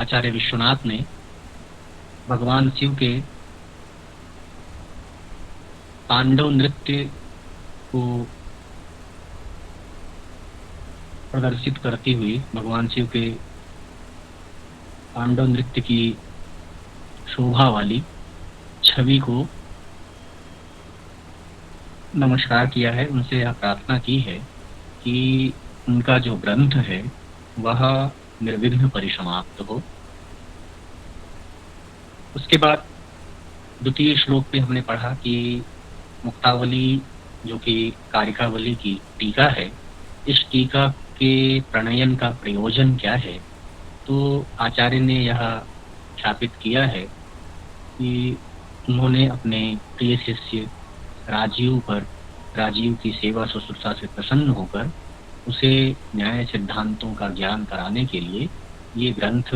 आचार्य विश्वनाथ ने भगवान शिव के तांडव नृत्य को प्रदर्शित करती हुई भगवान शिव के तांडव नृत्य की शोभा वाली छवि को नमस्कार किया है, उनसे यह प्रार्थना की है कि उनका जो ग्रंथ है वह निर्विघ्न परिसमाप्त हो। उसके बाद द्वितीय श्लोक में हमने पढ़ा कि मुक्तावली जो कि कारिकावली की टीका है, इस टीका के प्रणयन का प्रयोजन क्या है। तो आचार्य ने यह स्थापित किया है कि उन्होंने अपने प्रिय शिष्य राजीव की सेवा शुश्रूषा से प्रसन्न होकर उसे न्याय सिद्धांतों का ज्ञान कराने के लिए ये ग्रंथ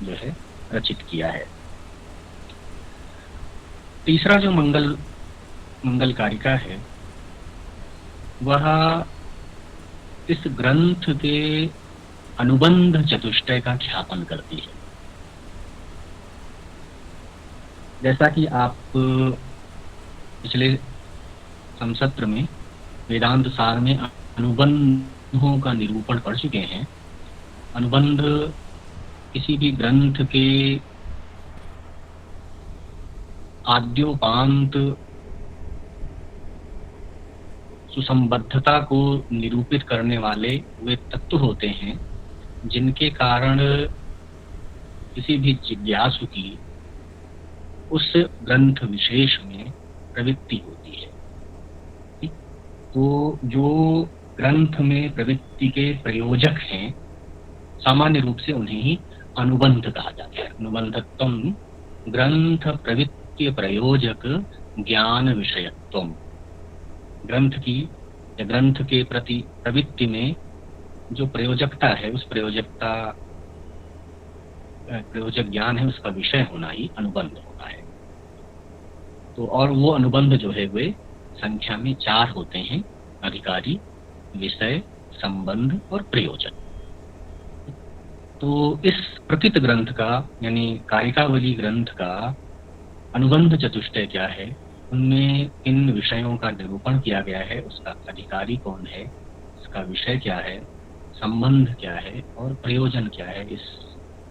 जो है रचित किया है। तीसरा जो मंगल कारिका है वह इस ग्रंथ के अनुबंध चतुष्टय का ख्यापन करती है। जैसा कि आप पिछले संसत्र में वेदांत सार में अनुबंधों का निरूपण कर चुके हैं। अनुबंध किसी भी ग्रंथ के आद्योपांत सुसंबद्धता को निरूपित करने वाले वे तत्व होते हैं जिनके कारण किसी भी जिज्ञासु की उस ग्रंथ विशेष में प्रवृत्ति होती है। तो जो ग्रंथ में प्रवृत्ति के प्रयोजक हैं सामान्य रूप से उन्हें ही अनुबंध कहा जाता है। अनुबंधत्वम ग्रंथ प्रवृत्ति प्रयोजक ज्ञान विषयत्वम। ग्रंथ की या ग्रंथ के प्रति प्रवृत्ति में जो प्रयोजकता है, उस प्रयोजक ज्ञान है, उसका विषय होना ही अनुबंध होता है। तो और वो अनुबंध जो है वे संख्या में 4 होते हैं: अधिकारी, विषय, संबंध और प्रयोजक। तो इस प्रकृत ग्रंथ का यानी कारिकावली ग्रंथ का अनुबंध चतुष्टय क्या है, उनमें इन विषयों का निरूपण किया गया है। उसका अधिकारी कौन है, उसका विषय क्या है, संबंध क्या है और प्रयोजन क्या है इस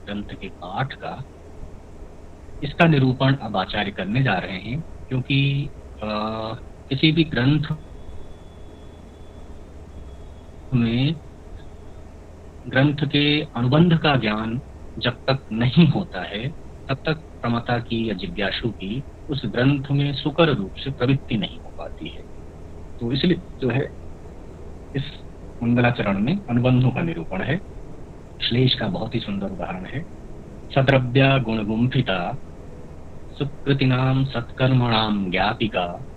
ग्रंथ के पाठ का। इसका निरूपण अब आचार्य करने जा रहे हैं, क्योंकि किसी भी ग्रंथ में ग्रंथ के अनुबंध का ज्ञान जब तक नहीं होता है तब तक प्रमाता की या जिज्ञासु की उस ग्रंथ में सुकर रूप से प्रवृत्ति नहीं हो पाती है। तो इसलिए जो है इस मंगलाचरण में अनुबंधों का निरूपण है। श्लेष का बहुत ही सुंदर उदाहरण है। सद्रव्या गुण गुंफिता सुकृतिनाम सत्कर्मणाम ज्ञापिका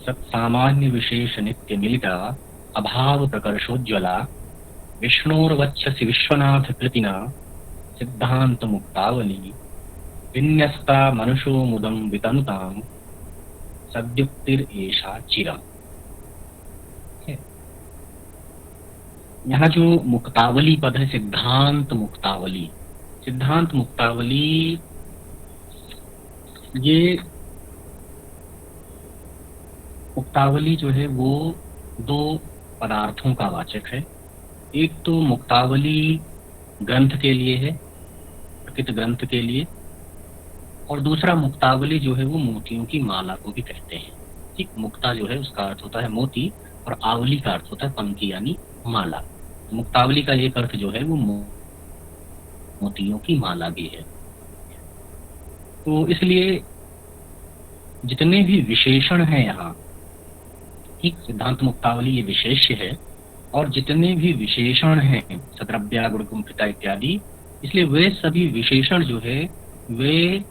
सत्सामान्य विशेष नित्य मिलिता अभाव प्रकर्षोज्ज्वला विष्णोर्वक्षसि विश्वनाथ कृतिना सिद्धांत मुक्तावली विन्यस्ता मनुषो मुदम वितनुताम सद्युक्तिर एषा चिरम। यहाँ जो मुक्तावली पद है, सिद्धांत मुक्तावली, सिद्धांत मुक्तावली, ये मुक्तावली जो है वो 2 पदार्थों का वाचक है। एक तो मुक्तावली ग्रंथ के लिए है, प्रकृत ग्रंथ के लिए, और दूसरा मुक्तावली जो है वो मोतियों की माला को भी कहते हैं। ठीक, मुक्ता जो है उसका अर्थ होता है मोती और आवली का अर्थ होता है पंखी यानी माला। मुक्तावली का एक अर्थ जो है वो मोतियों की माला भी है। तो इसलिए जितने भी विशेषण हैं यहाँ, ठीक, सिद्धांत मुक्तावली ये विशेष्य है, और जितने भी विशेषण हैं सद्रव्या गुण गुंफिता इत्यादि, इसलिए वे सभी विशेषण जो है वे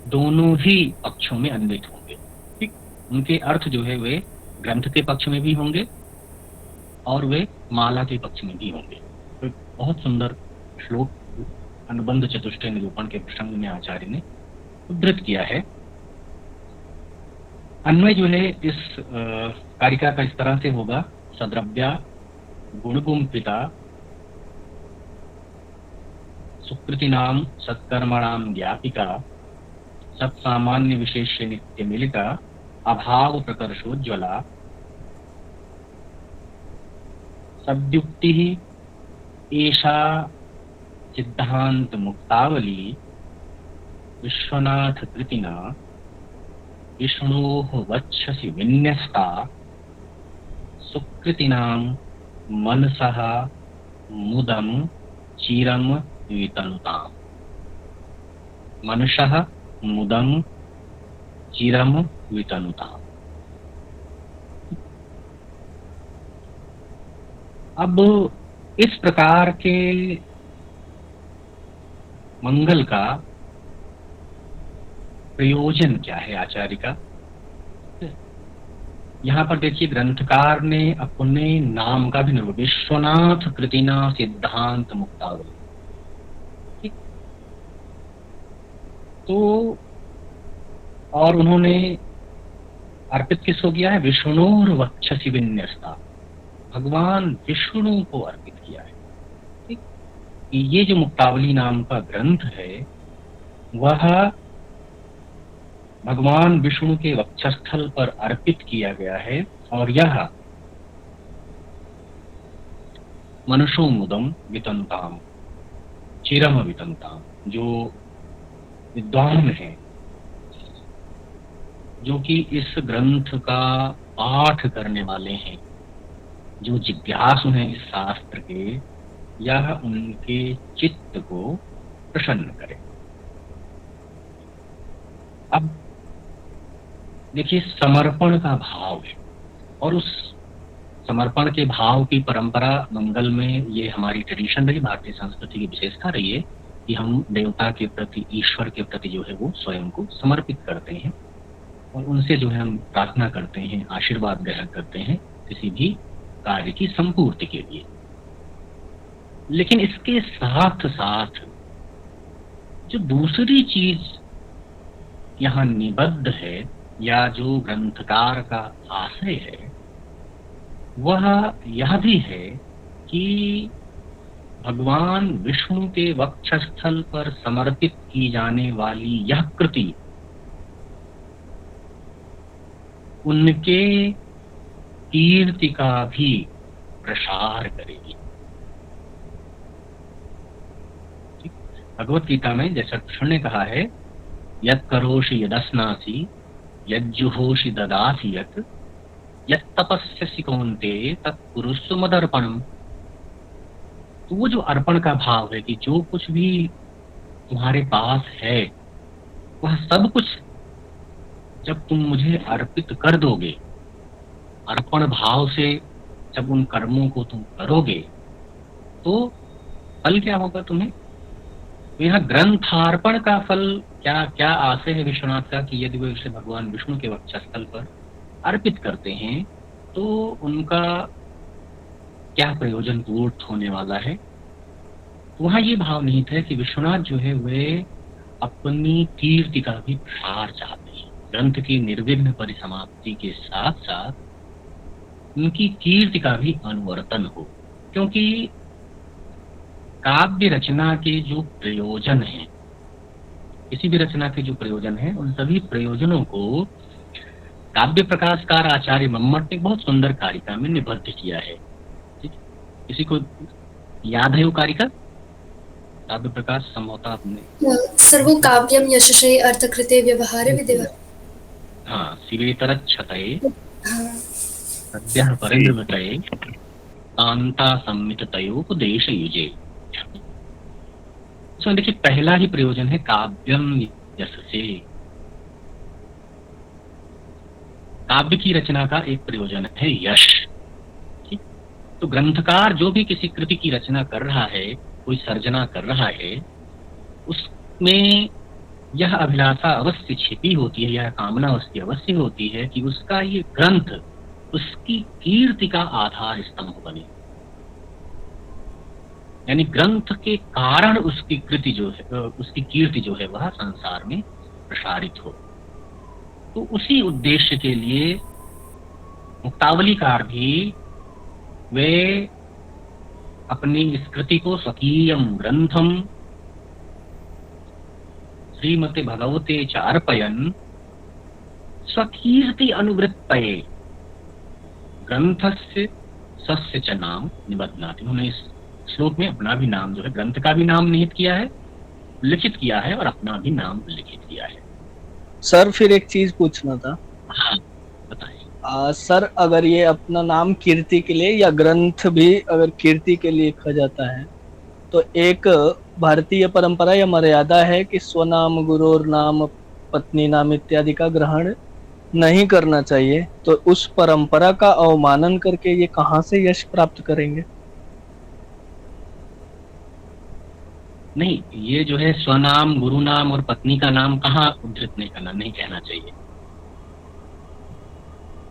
दोनों ही पक्षों में अन्वित होंगे। ठीक, उनके अर्थ जो है वे ग्रंथ के पक्ष में भी होंगे और वे माला के पक्ष में भी होंगे। तो बहुत सुंदर श्लोक अनुबंध चतुष्टय निरूपण के प्रसंग में आचार्य ने उद्धृत किया है। अन्वय जो है इस कारिका का इस तरह से होगा: सद्रव्या गुणगुंफिता सुकृतिनाम सत्कर्मणाम ज्ञापिका सत्सामान्य विशेष्य नित्य मिलिका अभाव प्रकर्षोज्ज्वला सद्युक्ति एषा सिद्धांत मुक्तावली विश्वनाथ कृतिना विष्णोः वक्षसि विन्यस्ता सुकृतिनां मनसः मुदं चिरं वितनुताम्। मनसः मुदं चिरं वितनुताम्। अब इस प्रकार के मंगल का प्रयोजन क्या है आचार्य का? यहाँ पर देखिए ग्रंथकार ने अपने नाम का भी निर्भर विश्वनाथ कृतिना सिद्धांत मुक्तावली, ठीक? तो और उन्होंने अर्पित किसको किया है? विष्णुर वक्षसि विन्यस्ता, भगवान विष्णु को अर्पित किया है, ठीक? ये जो मुक्तावली नाम का ग्रंथ है वह भगवान विष्णु के वक्षस्थल पर अर्पित किया गया है और यह मनसो मुदम वितंताम चिरम वितंताम, जो विद्वान हैं, जो कि इस ग्रंथ का पाठ करने वाले हैं, जो जिज्ञासु हैं इस शास्त्र के, यह उनके चित्त को प्रसन्न करे। अब देखिए समर्पण का भाव है और उस समर्पण के भाव की परंपरा मंगल में, ये हमारी ट्रेडिशन रही, भारतीय संस्कृति की विशेषता रही है कि हम देवता के प्रति, ईश्वर के प्रति जो है वो स्वयं को समर्पित करते हैं और उनसे जो है हम प्रार्थना करते हैं, आशीर्वाद ग्रहण करते हैं किसी भी कार्य की संपूर्ति के लिए। लेकिन इसके साथ साथ जो दूसरी चीज यहाँ निबद्ध है या जो ग्रंथकार का आशय है वह यह भी है कि भगवान विष्णु के वक्षस्थल पर समर्पित की जाने वाली यह कृति उनके कीर्ति का भी प्रसार करेगी। भगवत गीता में जैसा कृष्ण ने कहा है, यत् करोषि यदस्नासि यज्जुहोषि ददासि यत् यत्तपस्यसि कौन्तेय तत्कुरुष्व मदर्पणम्। तो वो जो अर्पण का भाव है कि जो कुछ भी तुम्हारे पास है वह सब कुछ जब तुम मुझे अर्पित कर दोगे, अर्पण भाव से जब उन कर्मों को तुम करोगे तो फल क्या होगा तुम्हें? तो यहाँ ग्रंथार्पण का फल क्या क्या आशय है विश्वनाथ का कि यदि वो इसे भगवान विष्णु के वक्षस्थल पर अर्पित करते हैं तो उनका क्या प्रयोजन पूर्त होने वाला है। वहां ये भाव निहित है कि विश्वनाथ जो है वे अपनी कीर्ति का भी प्रसार चाहते हैं। ग्रंथ की निर्विघ्न परिसमाप्ति के साथ साथ उनकी कीर्ति का भी अनुवर्तन हो, क्योंकि काव्य रचना के जो प्रयोजन हैं, किसी भी रचना के जो प्रयोजन हैं, उन सभी प्रयोजनों को काव्य प्रकाशकार आचार्य मम्मट ने बहुत सुंदर कारिका में निबद्ध किया है। ठीक, किसी को याद है वो कारिका? काव्य प्रकाश संभवतः आपने सर्वो काव्यम यशसे अर्थकृते व्यवहारे विदेव। हाँ, शिवेतरच्छतये सद्यः परिनिर्वृतये कांता संमिततयोपदेशयुजे। इसमें देखिए पहला ही प्रयोजन है काव्यम यशसे। काव्य की रचना का एक प्रयोजन है यश। ठीक, तो ग्रंथकार जो भी किसी कृति की रचना कर रहा है, कोई सर्जना कर रहा है, उसमें यह अभिलाषा अवश्य छिपी होती है, यह कामना उसकी अवश्य होती है कि उसका ये ग्रंथ उसकी कीर्ति का आधार स्तंभ बने, यानी ग्रंथ के कारण उसकी कृति जो है, उसकी कीर्ति जो है वह संसार में प्रसारित हो। तो उसी उद्देश्य के लिए मुक्तावलीकार भी वे अपनी इस कृति को स्वकीयम ग्रंथम श्रीमते भगवते च अर्पयन् स्वकीर्ति अनुवृत्तये ग्रंथस्य सस्य च नाम निबध्नाति। उन्होंने इस श्लोक में अपना भी नाम जो है, ग्रंथ का भी नाम निहित किया है, लिखित किया है, और अपना भी नाम लिखित किया है। सर फिर एक चीज पूछना था। हाँ बताइए। सर अगर ये अपना नाम कीर्ति के लिए, या ग्रंथ भी अगर कीर्ति के लिए लिखा जाता है, तो एक भारतीय परंपरा या मर्यादा है कि स्वनाम, गुरोर नाम, पत्नी नाम इत्यादि का ग्रहण नहीं करना चाहिए। तो उस परंपरा का अवमानन करके ये कहाँ से यश प्राप्त करेंगे? नहीं, ये जो है स्वनाम, गुरु नाम और पत्नी का नाम कहाँ उद्धृत नहीं करना, नहीं कहना चाहिए।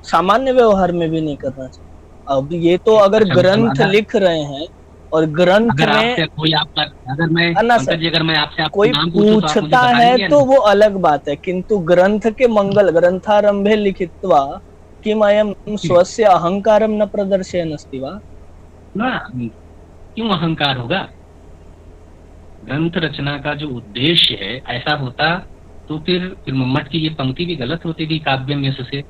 सामान्य व्यवहार में भी नहीं करना चाहिए। अब ये तो अगर ग्रंथ लिख रहे हैं और ग्रंथ अगर में आपसे कोई आपका, अगर मैं पंकज जी, अगर मैं आपसे आपका कोई नाम पूछूं तो आप मुझे पूछता बताएंगे है तो वो अलग बात है, किंतु ग्रंथ के मंगल ग्रंथारंभे लिखित्वा किम अयम स्वस्य अहंकारम न प्रदर्शयन् अस्ति वा? ना, क्यों अहंकार होगा? ग्रंथ रचना का जो उद्देश्य है ऐसा होता तो फिर मम्मट की ये पंक्ति भी गलत होती थी, काव्यम यश से।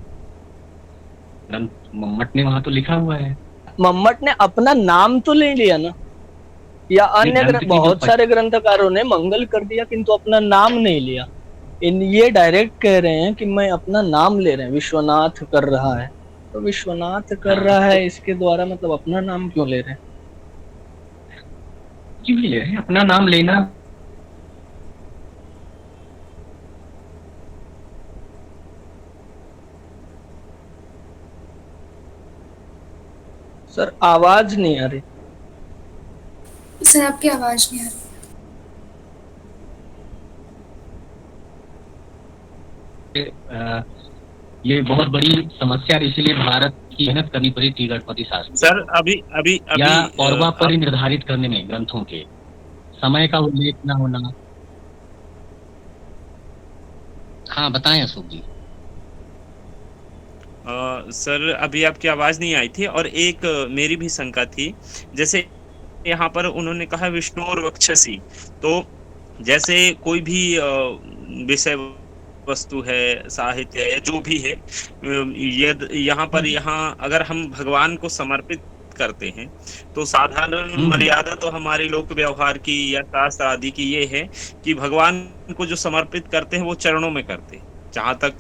ग्रंथ मम्मट ने वहां तो लिखा हुआ है। मम्मट ने अपना नाम तो ले लिया ना, या अन्य बहुत सारे ग्रंथकारों ने मंगल कर दिया किंतु अपना नाम नहीं लिया। ये डायरेक्ट कह रहे हैं कि मैं अपना नाम ले रहे हैं, विश्वनाथ कर रहा है, तो विश्वनाथ कर रहा है इसके द्वारा मतलब अपना नाम क्यों ले रहे हैं? क्यों ले रहे हैं अपना नाम लेना? सर आवाज नहीं आ रही। सर आपकी आवाज नहीं आ रही। ये बहुत बड़ी समस्या है, इसीलिए भारत की मेहनत करनी पड़ी टी गणपति शास्त्री सर। अभी या पौर्वा पर ही निर्धारित करने में ग्रंथों के समय का उल्लेख न होना। हाँ बताएं अशोक जी। सर अभी आपकी आवाज नहीं आई थी, और एक मेरी भी शंका थी। जैसे यहाँ पर उन्होंने कहा विष्णुर वक्षसी, तो जैसे कोई भी विषय वस्तु है, साहित्य है, जो भी है, यहाँ पर अगर हम भगवान को समर्पित करते हैं तो साधारण मर्यादा तो हमारे लोक व्यवहार की या शास्त्र आदि की ये है कि भगवान को जो समर्पित करते हैं वो चरणों में करते हैं, जहां तक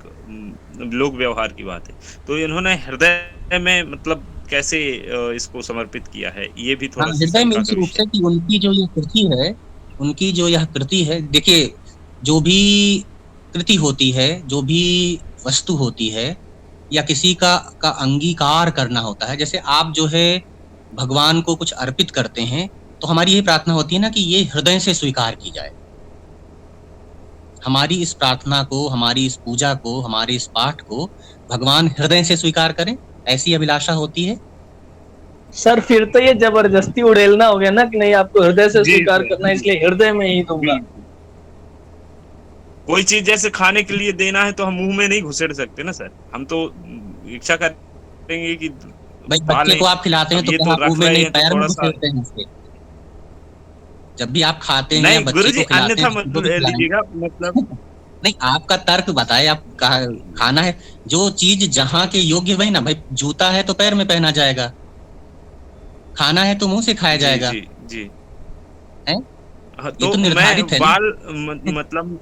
लोक व्यवहार की बात है। तो इन्होंने हृदय में मतलब कैसे इसको समर्पित किया है, ये भी थोड़ा हृदय में इस रूप से कि उनकी जो ये कृति है, उनकी जो यह कृति है, देखिए जो भी कृति होती है, जो भी वस्तु होती है, या किसी का अंगीकार करना होता है, जैसे आप जो है भगवान को कुछ अर्पित करते हैं तो हमारी ये प्रार्थना होती है ना कि ये हृदय से स्वीकार की जाए। हमारी इस प्रार्थना को, हमारी इस पूजा को, हमारे इस पाठ को भगवान हृदय से स्वीकार करें, ऐसी अभिलाषा होती है। सर फिर तो ये जबरदस्ती उड़ेलना हो गया ना कि नहीं आपको हृदय से स्वीकार करना है, इसलिए हृदय में ही दूंगा। कोई चीज जैसे खाने के लिए देना है तो हम मुंह में नहीं घुसेड़ सकते ना सर, हम तो इच्छा करेंगे कि भाई बच्चे को आप खिलाते हैं तो आप मुंह में नहीं, पैर में घुसेड़ते हैं उसके। जब भी आप खाते हैं बच्चे को खिलाते हैं मत लीजिएगा, मतलब नहीं, आपका तर्क बताए। आप खाना है जो चीज जहाँ के योग्य, वही ना भाई। जूता है तो पैर में पहना जाएगा, खाना है तो मुंह से खाया जाएगा। जी है? तो निर्धारित है। मतलब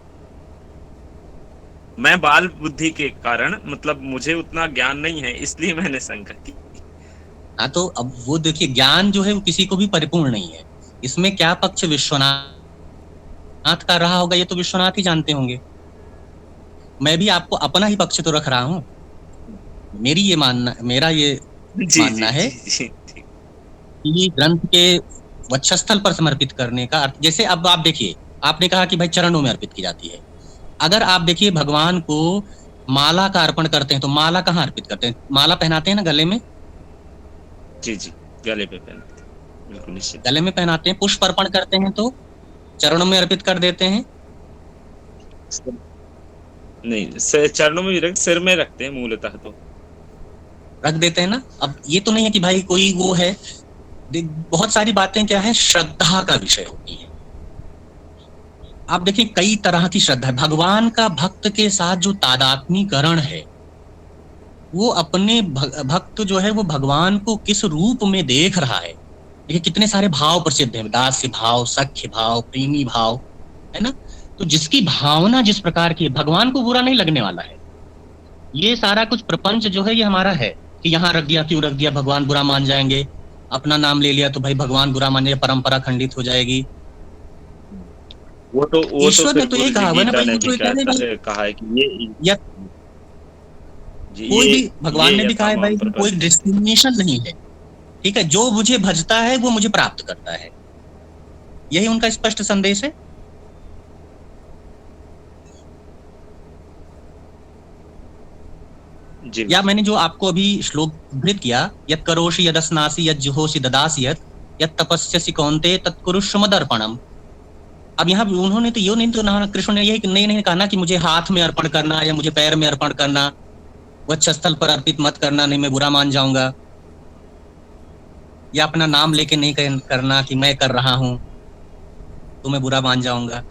मैं बाल बुद्धि के कारण, मतलब मुझे उतना ज्ञान नहीं है, इसलिए मैंने शंका की। हाँ तो अब वो देखिए, ज्ञान जो है वो किसी को भी परिपूर्ण नहीं है। इसमें क्या पक्ष विश्वनाथ का रहा होगा ये तो विश्वनाथ ही जानते होंगे। मैं भी आपको अपना ही पक्ष तो रख रहा हूँ। मेरा ये मानना है कि ग्रंथ के वक्षस्थल पर समर्पित करने का अर्थ, जैसे अब आप देखिए, आपने कहा कि भाई चरणों में अर्पित की जाती है। अगर आप देखिए भगवान को माला का अर्पण करते हैं तो माला कहाँ अर्पित करते हैं? माला पहनाते हैं ना गले में। जी गले पे पहनाते हैं, बिल्कुल निश्चित गले में पहनाते हैं। पुष्प अर्पण करते हैं तो चरणों में अर्पित कर देते हैं। नहीं, चरणों में भी रख, सिर में रखते हैं, मूलतः तो रख देते हैं ना। अब ये तो नहीं है कि भाई कोई वो है। बहुत सारी बातें क्या है, श्रद्धा का विषय होती है। आप देखिए कई तरह की श्रद्धा है। भगवान का भक्त के साथ जो तादात्म्यकरण है, वो अपने भक्त जो है वो भगवान को किस रूप में देख रहा है। देखिए कितने सारे भाव प्रसिद्ध हैं, दास्य भाव, सख्य भाव, प्रेमी भाव, है ना। तो जिसकी भावना जिस प्रकार की है, भगवान को बुरा नहीं लगने वाला है। ये सारा कुछ प्रपंच जो है ये हमारा है कि यहाँ रख दिया, क्यों रख दिया, भगवान बुरा मान जाएंगे, अपना नाम ले लिया तो भाई भगवान बुरा मान जाएंगे, परंपरा खंडित हो जाएगी। वो तो ईश्वर ने तो यही कहा हुआ है ना भाई, वो तो कहते हैं भाई, कहा है कि ये या जी, कोई ये भी भगवान ने भी कहा है भाई यथामाम कोई प्रकृति। डिस्क्रिमिनेशन नहीं है, ठीक है। जो मुझे भजता है वो मुझे प्राप्त करता है, यही उनका स्पष्ट संदेश है। जी या मैंने जो आपको अभी श्लोक उद्धृत किया, यत् करोषि यदस्नासि यत् जुहोषि ददासि यत् तपस्यसि कौन्तेय तत्कुरुष्व मदर्पणम। अब यहाँ उन्होंने तो ये नहीं, तो ना कृष्ण ने यही नहीं कहा ना कि मुझे हाथ में अर्पण करना या मुझे पैर में अर्पण करना, वक्षस्थल पर अर्पित मत करना, नहीं मैं बुरा मान जाऊंगा, या अपना नाम लेके नहीं करना कि मैं कर रहा हूं तो मैं बुरा मान जाऊंगा।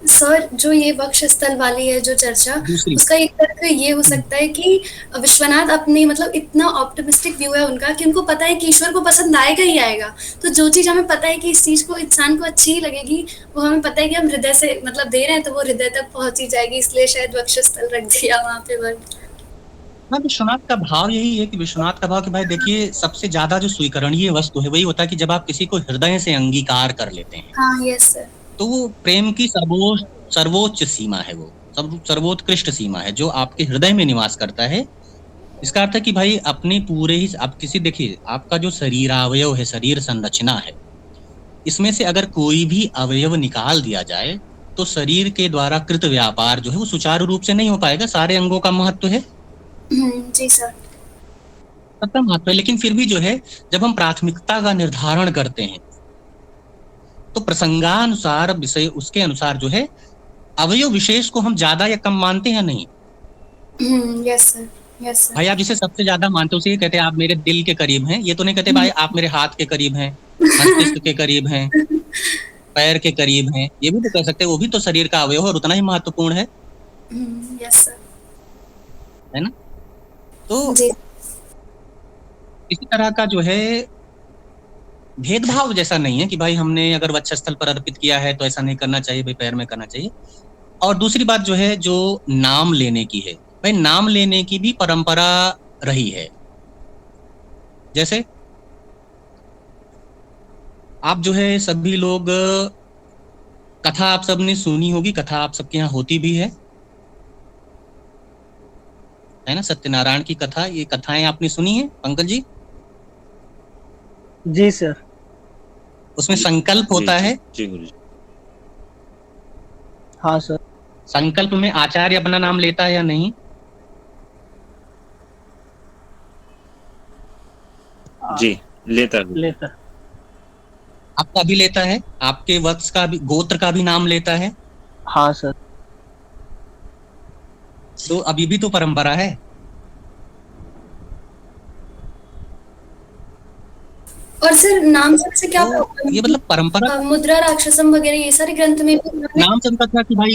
सर जो ये वक्षस्थल वाली है जो चर्चा, दूसरी उसका एक तर्क ये हो सकता है कि विश्वनाथ अपने मतलब इतना ऑप्टिमिस्टिक व्यू है उनका कि उनको पता है कि ईश्वर को पसंद आएगा ही आएगा। तो जो चीज हमें पता है कि इस चीज को इंसान को अच्छी ही लगेगी, वो हमें पता है कि हम हृदय से मतलब दे रहे हैं तो वो हृदय तक पहुंच ही जाएगी, इसलिए शायद वक्षस्थल रख दिया वहां पे वर्ड। हाँ, विश्वनाथ का भाव यही है कि विश्वनाथ का भाव कि भाई देखिए सबसे ज्यादा जो स्वीकरणीय वस्तु है वही होता है कि जब आप किसी को हृदय से अंगीकार कर लेते हैं, हाँ यस सर। तो वो प्रेम की सर्वोच्च सीमा है, वो सर्वोत्कृष्ट सीमा है जो आपके हृदय में निवास करता है। इसका अर्थ है कि भाई अपने पूरे ही आप किसी, देखिए आपका जो शरीरावयव है, शरीर संरचना है, इसमें से अगर कोई भी अवयव निकाल दिया जाए तो शरीर के द्वारा कृत व्यापार जो है वो सुचारू रूप से नहीं हो पाएगा। सारे अंगों का महत्व है, जी सर। सबका महत्व है, लेकिन फिर भी जो है जब हम प्राथमिकता का निर्धारण करते हैं तो प्रसंगानुसार विषय उसके अनुसार जो है अवयव विशेष को हम ज्यादा या कम मानते हैं नहीं। Yes sir, yes sir. भाई आप जिसे सबसे ज्यादा मानते हो उसे कहते हैं आप मेरे दिल के करीब हैं, ये तो नहीं कहते भाई आप मेरे हाथ के करीब हैं, मस्तिष्क के करीब हैं, पैर के करीब हैं। ये भी तो कह सकते हैं, वो भी तो शरीर का अवयव और उतना ही महत्वपूर्ण है, यस सर, है ना। तो जी। इसी तरह का जो है भेदभाव जैसा नहीं है कि भाई हमने अगर वक्षस्थल पर अर्पित किया है तो ऐसा नहीं करना चाहिए, भाई पैर में करना चाहिए। और दूसरी बात जो है जो नाम लेने की है, भाई नाम लेने की भी परंपरा रही है। जैसे आप जो है सभी लोग कथा आप सबने सुनी होगी, कथा आप सबके यहाँ होती भी है ना, सत्यनारायण की कथा, ये कथाएं आपने सुनी है पंकज जी? जी सर। उसमें संकल्प होता है। जी गुरु जी। हाँ सर। संकल्प में आचार्य अपना नाम लेता है या नहीं? जी लेता है। आपका भी लेता है, आपके वंश का भी, गोत्र का भी नाम लेता है। हाँ सर। तो अभी भी तो परंपरा है। और सर नाम से क्या तो ये मतलब परंपरा, मुद्रा राक्षसम वगैरह ये सारे ग्रंथ में नाम चलता था कि भाई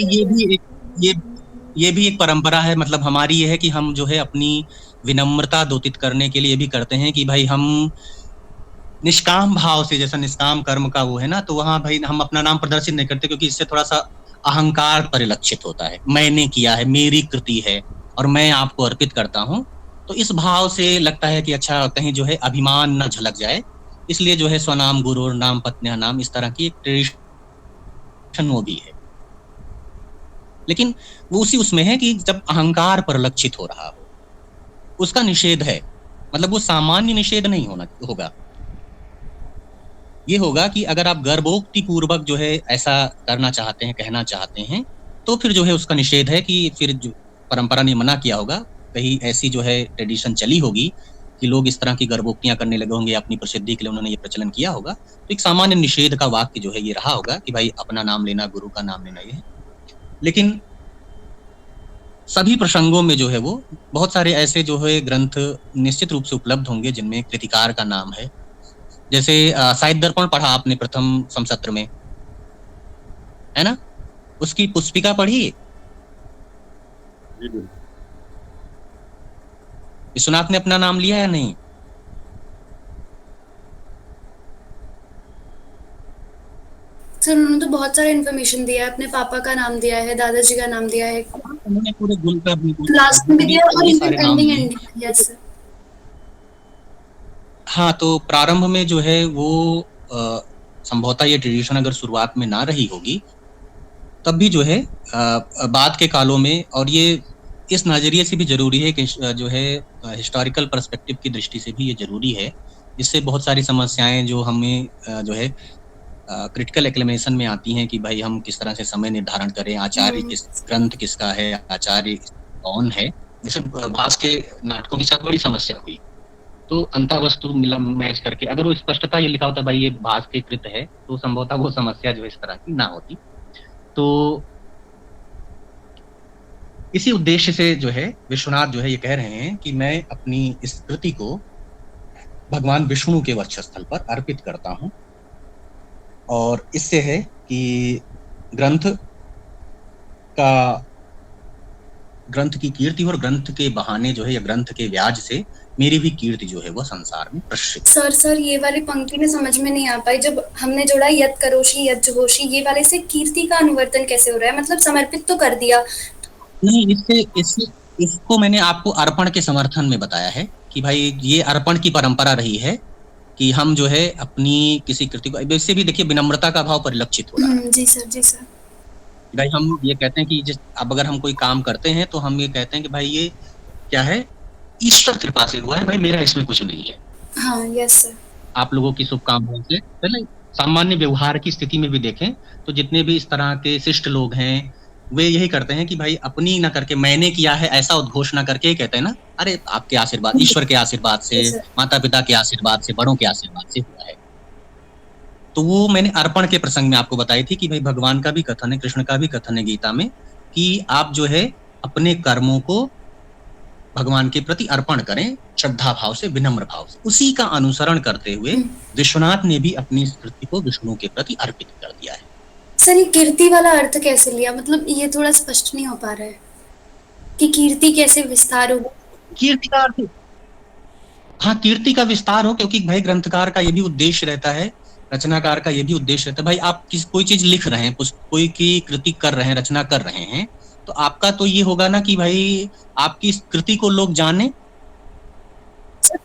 ये भी एक परंपरा है। मतलब हमारी ये है कि हम जो है अपनी विनम्रता द्योतित करने के लिए ये भी करते हैं कि भाई हम निष्काम भाव से, जैसा निष्काम कर्म का वो है ना, तो वहां भाई हम अपना नाम प्रदर्शित नहीं करते क्योंकि इससे थोड़ा सा अहंकार परिलक्षित होता है। मैंने किया है, मेरी कृति है और मैं आपको अर्पित करता हूँ, तो इस भाव से लगता है कि अच्छा कहीं जो है अभिमान न झलक जाए, इसलिए जो है स्वनाम गुरु नाम पत्न्या नाम, इस तरह की एक ट्रेडिशन वो भी है। लेकिन वो उसी उसमें है कि जब अहंकार परिलक्षित हो रहा हो उसका निषेध है। मतलब वो सामान्य निषेध नहीं होगा, ये होगा कि अगर आप गर्भोक्ति पूर्वक जो है ऐसा करना चाहते हैं, कहना चाहते हैं, तो फिर जो है उसका निषेध है कि फिर जो परंपरा ने मना किया होगा, कहीं ऐसी जो है ट्रेडिशन चली होगी कि लोग इस तरह की गर्भोक्तियां करने लगे होंगे, अपनी प्रसिद्धि के लिए उन्होंने ये प्रचलन किया होगा, तो एक सामान्य निषेध का वाक्य जो है ये रहा होगा कि भाई अपना नाम लेना, गुरु का नाम लेना, ये है। लेकिन सभी प्रसंगों में जो है वो बहुत सारे ऐसे जो है ग्रंथ निश्चित रूप से उपलब्ध होंगे जिनमें कृतिकार का नाम है। जैसे साहित्य दर्पण पढ़ा आपने प्रथम समसत्र में, है ना, उसकी पुष्पिका पढ़ी। विश्वनाथ ने अपना नाम लिया या नहीं? सर उन्होंने तो बहुत सारा इन्फॉर्मेशन दिया है, अपने पापा का नाम दिया है, दादाजी का नाम दिया है, उन्होंने पूरे गुल का भी लास्ट में भी दिया और सारे नाम एंडिंग दिए। एंडिंग। Yes sir. हाँ, तो प्रारंभ में जो है वो संभवतः ये ट्रेडिशन अगर शुरुआत में ना रही होगी तब भी जो है बाद के कालों में, और ये इस नजरिए से भी जरूरी है कि जो है हिस्टोरिकल पर्सपेक्टिव की दृष्टि से भी ये जरूरी है, जिससे बहुत सारी समस्याएं जो हमें जो है क्रिटिकल एक्लेमेशन में आती हैं कि भाई हम किस तरह से समय निर्धारण करें, आचार्य किस ग्रंथ किसका है, आचार्य कौन है। जैसे भास के नाटकों के साथ बड़ी समस्या हुई, तो अंता वस्तु मिला मैच करके अगर वो स्पष्टता ये लिखा होता भाई ये भास के कृत है, तो संभवतः वो समस्या जो इस तरह की ना होती। तो इसी उद्देश्य से जो है विश्वनाथ जो है ये कह रहे हैं कि मैं अपनी इस कृति को भगवान विष्णु के वक्षस्थल पर अर्पित करता हूं, और इससे है कि ग्रंथ की कीर्ति और ग्रंथ के बहाने जो है या ग्रंथ के व्याज से मेरी भी कीर्ति जो है वो संसार में प्रसिद्ध। सर ये वाली पंक्ति में समझ में नहीं आ पाई, जब हमने जोड़ा यत् करोषि यत् जुहोषि, ये वाले से कीर्ति का अनुवर्तन कैसे हो रहा है? मतलब समर्पित तो कर दिया। नहीं, इसको मैंने आपको अर्पण के समर्थन में बताया है कि भाई ये अर्पण की परंपरा रही है कि हम जो है अपनी किसी कृति को, वैसे भी देखिए विनम्रता का भाव परिलक्षित हो रहा है। जी सर, जी सर। भाई हम ये कहते हैं कि अब अगर हम कोई काम करते हैं तो हम ये कहते हैं कि भाई ये क्या है, ईश्वर कृपा से हुआ है, भाई मेरा इसमें कुछ नहीं है। हाँ, यस सर। आप लोगों की शुभकामनाओं से। पहले सामान्य व्यवहार की स्थिति में भी देखें तो जितने भी इस तरह के शिष्ट लोग हैं वे यही करते हैं कि भाई अपनी ना करके मैंने किया है ऐसा उद्घोष ना करके कहते हैं ना, अरे आपके आशीर्वाद, ईश्वर के आशीर्वाद से, माता पिता के आशीर्वाद से, बड़ों के आशीर्वाद से हुआ है। तो वो मैंने अर्पण के प्रसंग में आपको बताई थी कि भाई भगवान का भी कथन है, कृष्ण का भी कथन है गीता में कि आप जो है अपने कर्मों को भगवान के प्रति अर्पण करें, श्रद्धा भाव से, विनम्र भाव से। उसी का अनुसरण करते हुए विश्वनाथ ने भी अपनी कृति को विष्णु के प्रति अर्पित कर दिया है। सर ये कीर्ति वाला अर्थ कैसे लिया? मतलब ये थोड़ा स्पष्ट नहीं हो पा रहा है कि कीर्ति कैसे विस्तार हो। कीर्ति का अर्थ, हाँ कीर्ति का विस्तार हो, क्योंकि भाई ग्रंथकार का ये भी उद्देश्य रहता है, रचनाकार का ये भी उद्देश्य रहता है। भाई आप कोई चीज लिख रहे हैं, कोई की कृति कर रहे हैं, रचना कर रहे हैं, तो आपका तो ये होगा ना कि भाई आपकी इस कृति को लोग जाने,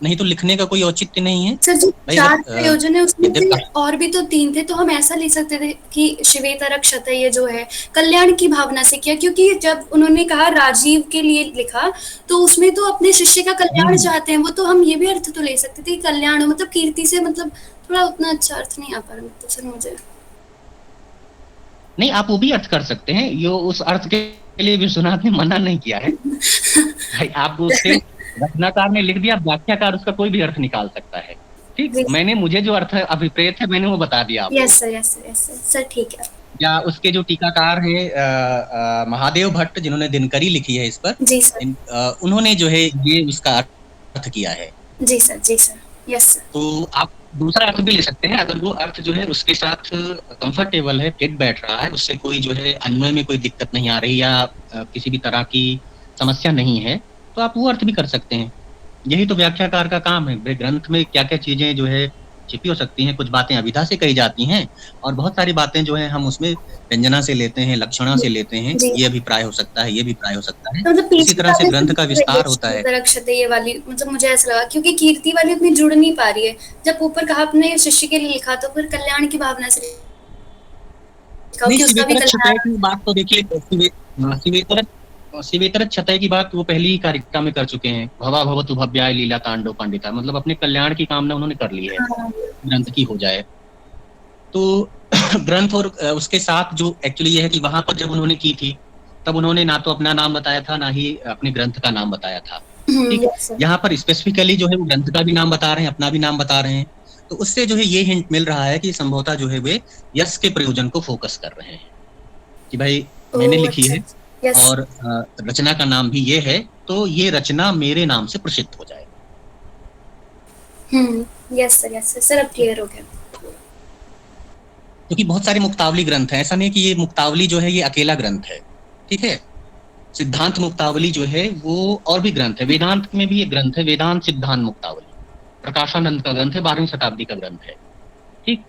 नहीं तो लिखने का कोई औचित्य नहीं है। सर जो 4 प्रयोजन है उसमें से और भी तो 3 थे, तो हम ऐसा लिख सकते थे कि शिवेतरक क्षतय जो है कल्याण की भावना से किया, क्योंकि जब उन्होंने कहा राजीव के लिए लिखा तो उसमें तो अपने शिष्य का कल्याण चाहते हैं वो, तो हम ये भी अर्थ तो ले सकते थे कल्याण, मतलब कीर्ति से, मतलब थोड़ा उतना अच्छा अर्थ नहीं आ पा रहा मतलब सर मुझे। नहीं, आप वो भी अर्थ कर सकते हैं, यो उस अर्थ के लिए विश्वनाथ ने मना नहीं किया है। भाई आप उसके रचनाकार ने लिख दिया, व्याख्याकार उसका कोई भी अर्थ निकाल सकता है। ठीक, मैंने मुझे जो अर्थ अभिप्रेत है मैंने वो बता दिया आपको। Yes sir, yes sir, yes sir, ठीक है। या उसके जो टीकाकार हैं महादेव भट्ट, जिन्होंने दिनकरी लिखी है इस पर, जी सर, उन्होंने जो है ये इसका अर्थ किया है। जी सर, जी सर, यस सर। तो आप दूसरा अर्थ भी ले सकते हैं, अगर वो अर्थ जो है उसके साथ कंफर्टेबल है, फिट बैठ रहा है, उससे कोई जो है अन्वय में कोई दिक्कत नहीं आ रही या किसी भी तरह की समस्या नहीं है, तो आप वो अर्थ भी कर सकते हैं। यही तो व्याख्याकार का काम है। ग्रंथ में क्या क्या चीजें जो है छिपी हो सकती हैं, कुछ बातें अभिधा से कही जाती हैं और बहुत सारी बातें जो है हम उसमें व्यंजना से लेते हैं, लक्षणा से लेते हैं, ये अभिप्राय हो सकता है, ये भी प्राय हो सकता है। मतलब इसी तरह से ग्रंथ का विस्तार होता है। ये वाली मतलब मुझे ऐसा लगा क्योंकि कीर्ति वाली उतनी जुड़ नहीं पा रही है, जब ऊपर कहा अपने शिष्य के लिए लिखा तो फिर कल्याण की भावना से की बात तो देखिए, शिवेतर क्षतय की बात वो पहली कारिका में कर चुके हैं। भवा भवतु भव्याय लीला तांडव पंडिता, मतलब अपने कल्याण की कामना उन्होंने कर ली है, ग्रंथ की हो जाए। तो ग्रंथ और उसके साथ जो एक्चुअली ये है कि वहां पर जब उन्होंने की थी तब उन्होंने ना तो अपना नाम बताया था, ना ही अपने ग्रंथ का नाम बताया था। ठीक, यहाँ पर स्पेसिफिकली जो है वो ग्रंथ का भी नाम बता रहे हैं, अपना भी नाम बता रहे हैं। तो उससे जो है ये हिंट मिल रहा है कि संभवतः जो है वे यश के प्रयोजन को फोकस कर रहे हैं कि भाई मैंने लिखी है और रचना का नाम भी ये है, तो ये रचना मेरे नाम से प्रसिद्ध हो जाए। यस सर, यस सर, अब क्लियर हो गया। क्योंकि बहुत सारे मुक्तावली ग्रंथ हैं, ऐसा नहीं कि ये मुक्तावली जो है ये अकेला ग्रंथ है, ठीक है। सिद्धांत मुक्तावली जो है वो और भी ग्रंथ है, वेदांत में भी एक ग्रंथ है, वेदांत सिद्धांत मुक्तावली, प्रकाशानंद का ग्रंथ है, 12वीं शताब्दी का ग्रंथ है, ठीक।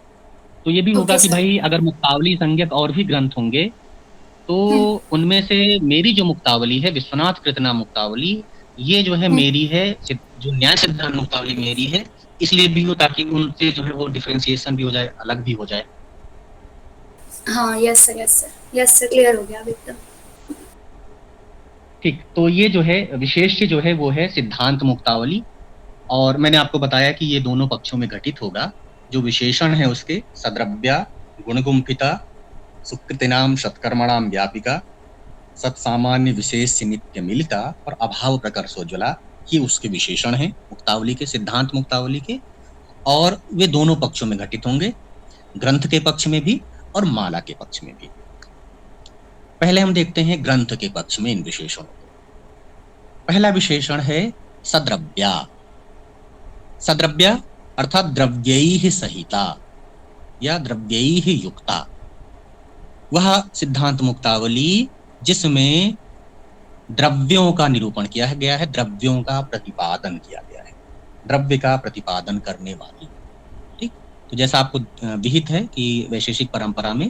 तो ये भी होगा ओके कि सर। भाई अगर मुक्तावली संज्ञक और भी ग्रंथ होंगे तो उनमें से मेरी जो मुक्तावली है, विश्वनाथ कृतना मुक्तावली, ये जो है मेरी है, जो न्याय सिद्धांत मुक्तावली मेरी है, इसलिए भी हो ताकि उनसे जो है वो डिफरेंशिएशन भी हो जाए, अलग भी हो जाए। हाँ yes sir, yes sir, yes sir, clear हो गया अब एकदम। ठीक, तो ये जो है विशेष्य जो है वो है सिद्धांत मुक्तावली, और मैंने आपको बताया कि ये दोनों पक्षों में घटित होगा। जो विशेषण है उसके सद्रव्या, गुणगुम्फिता, सुकृतिनाम सत्कर्मणाम व्यापिका, सत्सामान्य विशेष नित्य मिलिता और अभाव प्रकर्षोज्वला, ये उसके विशेषण हैं मुक्तावली के, सिद्धांत मुक्तावली के, और वे दोनों पक्षों में घटित होंगे, ग्रंथ के पक्ष में भी और माला के पक्ष में भी। पहले हम देखते हैं ग्रंथ के पक्ष में इन विशेषणों को। पहला विशेषण है सद्रव्या। सद्रव्या अर्थात द्रव्यैः सहिता या द्रव्यैः युक्ता, वह सिद्धांत मुक्तावली जिसमें द्रव्यों का निरूपण किया गया है, द्रव्यों का प्रतिपादन किया गया है, द्रव्य का प्रतिपादन करने वाली, ठीक। तो जैसा आपको विहित है कि वैशेषिक परंपरा में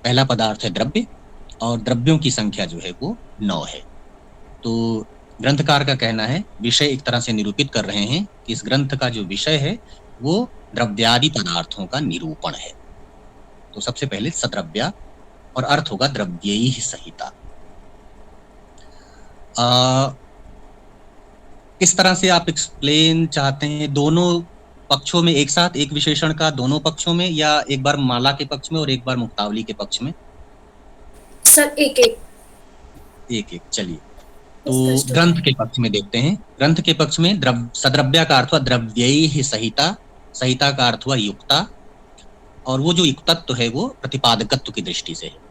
पहला पदार्थ है द्रव्य, और द्रव्यों की संख्या जो है वो 9 है। तो ग्रंथकार का कहना है, विषय एक तरह से निरूपित कर रहे हैं कि इस ग्रंथ का जो विषय है वो द्रव्यादि पदार्थों का निरूपण है। तो सबसे पहले सद्रव्या, और अर्थ होगा द्रव्यैः सहिता। किस तरह से आप एक्सप्लेन चाहते हैं, दोनों पक्षों में एक साथ, एक विशेषण का दोनों पक्षों में, या एक बार माला के पक्ष में और एक बार मुक्तावली के पक्ष में? सर एक एक एक, चलिए। तो ग्रंथ के पक्ष में देखते हैं। ग्रंथ के पक्ष में सद्रव्या का अर्थ हुआ द्रव्यैः सहिता, सहिता का अर्थ हुआ युक्ता, और वो जो युक्तत्व है वो प्रतिपादकत्व की दृष्टि से है।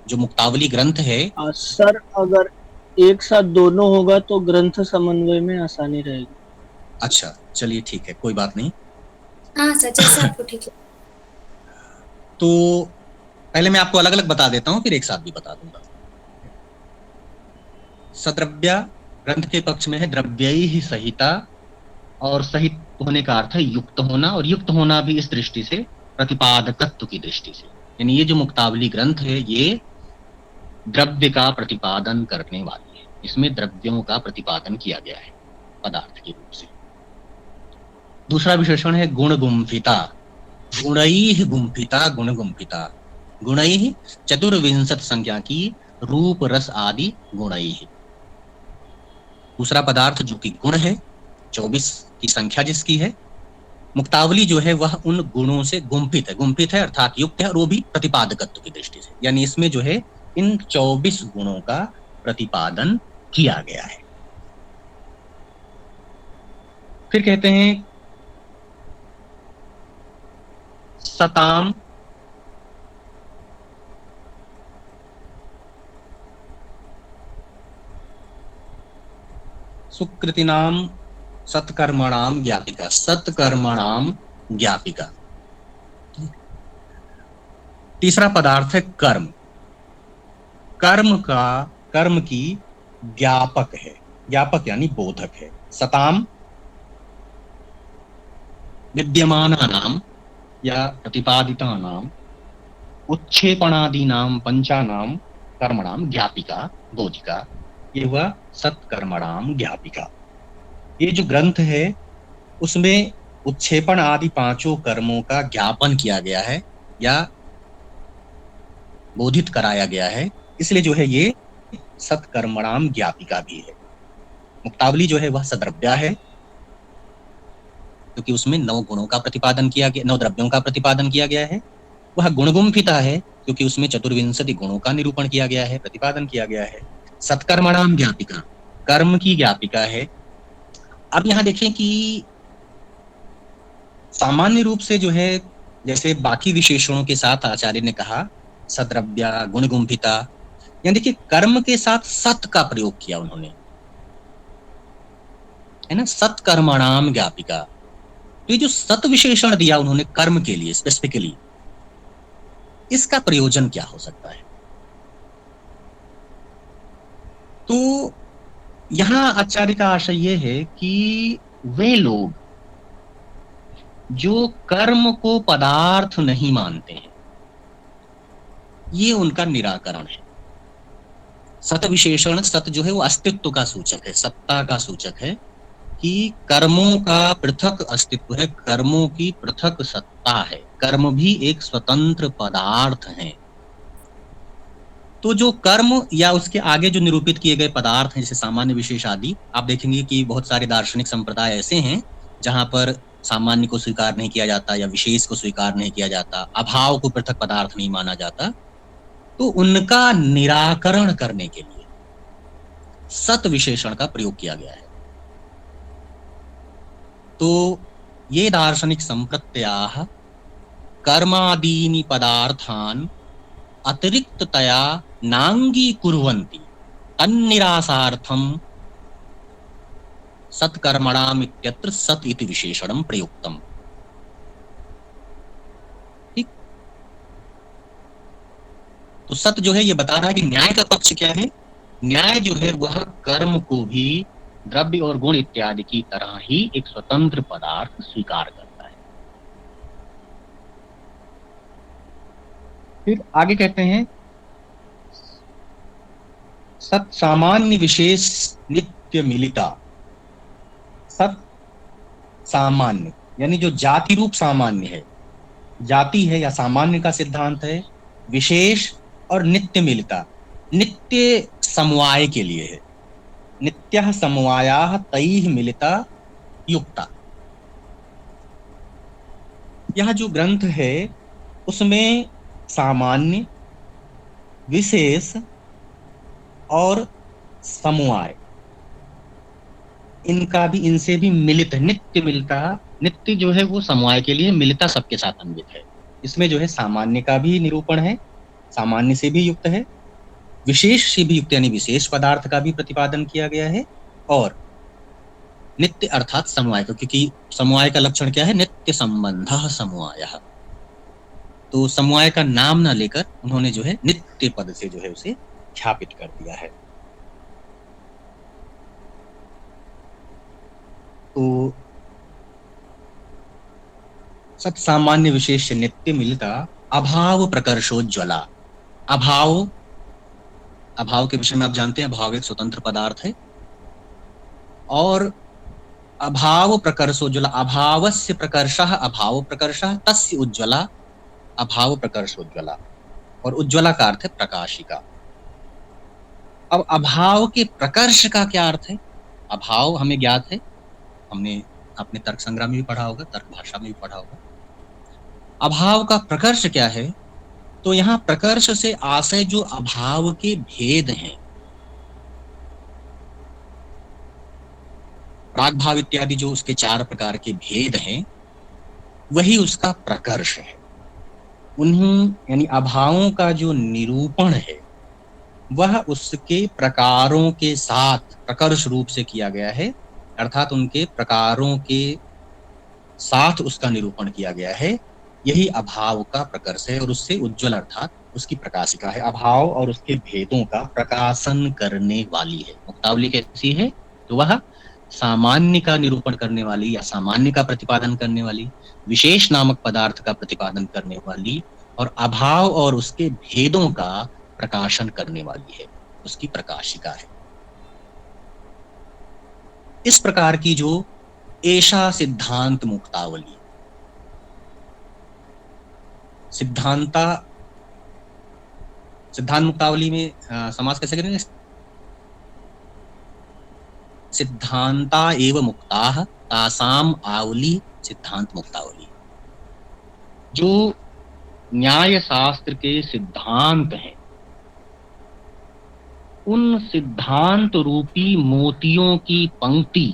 जो मुक्तावली ग्रंथ है सर, अगर एक साथ दोनों होगा तो ग्रंथ समन्वय में आसानी रहेगी। अच्छा, चलिए ठीक है, कोई बात नहीं। हाँ सर, जैसा आपको ठीक है। तो पहले मैं आपको अलग अलग बता देता हूँ, फिर एक साथ भी बता दूंगा। सद्रव्या ग्रंथ के पक्ष में है द्रव्यैः सहिता, और सहित होने का अर्थ है युक्त होना, और युक्त होना भी इस दृष्टि से प्रतिपादकत्व की दृष्टि से, यानी ये जो मुक्तावली ग्रंथ है ये द्रव्य का प्रतिपादन करने वाली है, इसमें द्रव्यों का प्रतिपादन किया गया है पदार्थ के रूप से। दूसरा विशेषण है गुणगुम्फिता। गुणैः गुम्फिता, गुणगुम्फिता, गुणैः 24 संख्या की रूप रस आदि गुणैः। दूसरा पदार्थ जो कि गुण है, 24 की संख्या जिसकी है, मुक्तावली जो है वह उन गुणों से गुम्फित है, गुम्फित है अर्थात युक्त है, और वो भी प्रतिपादकत्व की दृष्टि से, यानी इसमें जो है इन 24 गुणों का प्रतिपादन किया गया है। फिर कहते हैं सताम, सुकृतिनाम सत्कर्मणाम ज्ञापिका, सत्कर्मणाम ज्ञापिका। तीसरा पदार्थ है कर्म। कर्म की ज्ञापक है, ज्ञापक यानी बोधक है। सताम विद्यमानानाम या प्रतिपादितानाम उच्छेपणादीनाम पंचानाम कर्मणाम ज्ञापिका बोधिका, ये हुआ सत्कर्मणाम ज्ञापिका। ये जो ग्रंथ है उसमें उच्छेपण आदि 5 कर्मों का ज्ञापन किया गया है या बोधित कराया गया है, इसलिए जो है ये सत्कर्मणाम ज्ञापिका भी है। मुक्तावली जो है वह सद्रव्या है, क्योंकि उसमें 9 गुणों का प्रतिपादन किया गया, 9 द्रव्यों का प्रतिपादन किया गया है। वह गुणगुम्फिता है, क्योंकि उसमें 24 गुणों का निरूपण किया गया है, प्रतिपादन किया गया है। सत्कर्मणाम ज्ञापिका, कर्म की ज्ञापिका है। अब यहाँ देखें कि सामान्य रूप से जो है, जैसे बाकी विशेषणों के साथ आचार्य ने कहा सद्रव्या, गुणगुम्फिता, यहाँ देखिए कर्म के साथ सत का प्रयोग किया उन्होंने, है ना, सत्कर्मणाम ज्ञापिका। तो ये जो सत विशेषण दिया उन्होंने कर्म के लिए स्पेसिफिकली, इसका प्रयोजन क्या हो सकता है? तो यहाँ आचार्य का आशय यह है कि वे लोग जो कर्म को पदार्थ नहीं मानते हैं, ये उनका निराकरण है। सत विशेषण, सत जो है वो अस्तित्व का सूचक है, सत्ता का सूचक है कि कर्मों का पृथक अस्तित्व है, कर्मों की पृथक सत्ता है, कर्म भी एक स्वतंत्र पदार्थ है। तो जो कर्म या उसके आगे जो निरूपित किए गए पदार्थ हैं, जैसे सामान्य विशेष आदि, आप देखेंगे कि बहुत सारे दार्शनिक संप्रदाय ऐसे हैं जहां पर सामान्य को स्वीकार नहीं किया जाता या विशेष को स्वीकार नहीं किया जाता, अभाव को पृथक पदार्थ नहीं माना जाता। तो उनका निराकरण करने के लिए सत विशेषण का प्रयोग किया गया है। तो ये दार्शनिक संप्रत्याः कर्मादीनि पदार्थान अतिरिक्ततया नांगीकुर्वन्ति तन्निरासार्थम सत्कर्मणाम इत्यत्र सत इति विशेषणम प्रयुक्तम। ठीक, तो सत जो है ये बता रहा है कि न्याय का पक्ष क्या है। न्याय जो है वह कर्म को भी द्रव्य और गुण इत्यादि की तरह ही एक स्वतंत्र पदार्थ स्वीकार करता है। फिर आगे कहते हैं सत सामान्य विशेष नित्य मिलिता। सत सामान्य यानी जो जाति रूप सामान्य है, जाति है या सामान्य का सिद्धांत है, विशेष और नित्य मिलिता, नित्य समवाय के लिए है। नित्यः समवायाः तैः मिलिता युक्ता। यह जो ग्रंथ है उसमें सामान्य, विशेष और समवाय, इनका भी, इनसे भी मिलित है। नित्य मिलता, नित्य जो है वो समवाय के लिए, मिलिता सबके साथ अन्वित है। इसमें जो है सामान्य का भी निरूपण है, सामान्य से भी युक्त है, विशेष से भी युक्त यानी विशेष पदार्थ का भी प्रतिपादन किया गया है, और नित्य अर्थात समवाय को, क्योंकि समवाय का लक्षण क्या है, नित्य संबंधः समवायः। तो समवाय का नाम ना लेकर उन्होंने जो है नित्य पद से जो है उसे ख्यापित कर दिया है। तो सत सामान्य विशेष नित्य मिलता अभाव प्रकर्षोज्ज्वला। अभाव, अभाव के विषय में आप जानते हैं, अभाव एक स्वतंत्र पदार्थ है। और अभाव प्रकर्षोज्ज्वला, अभावस्य प्रकर्षः अभाव प्रकर्षः तस्य उज्ज्वला, अभाव प्रकर्षोज्ज्वला। और उज्ज्वला का अर्थ है प्रकाशिका। अब अभाव के प्रकर्ष का क्या अर्थ है? अभाव हमें ज्ञात है, हमने अपने तर्क संग्रह में भी पढ़ा होगा, तर्क भाषा में भी पढ़ा होगा। अभाव का प्रकर्ष क्या है? तो यहाँ प्रकर्ष से आशय जो अभाव के भेद हैं, प्राग भाव इत्यादि जो उसके 4 प्रकार के भेद हैं, वही उसका प्रकर्ष है। उन्हीं यानी अभावों का जो निरूपण है वह उसके प्रकारों के साथ प्रकर्ष रूप से किया गया है, अर्थात उनके प्रकारों के साथ उसका निरूपण किया गया है। यही अभाव का प्रकर्ष है और उससे उज्ज्वल अर्थात उसकी प्रकाशिका है। अभाव और उसके भेदों का प्रकाशन करने वाली है। मुक्तावली कैसी है? तो वह सामान्य का निरूपण करने वाली या सामान्य का प्रतिपादन करने वाली, विशेष नामक पदार्थ का प्रतिपादन करने वाली, और अभाव और उसके भेदों का प्रकाशन करने वाली है, उसकी प्रकाशिका है। इस प्रकार की जो ऐसा सिद्धांत मुक्तावली, सिद्धांत मुक्तावली में समास कैसे करेंगे? सिद्धांता एव मुक्ताः तासाम आवली सिद्धांत मुक्तावली। जो न्याय शास्त्र के सिद्धांत हैं, उन सिद्धांत रूपी मोतियों की पंक्ति,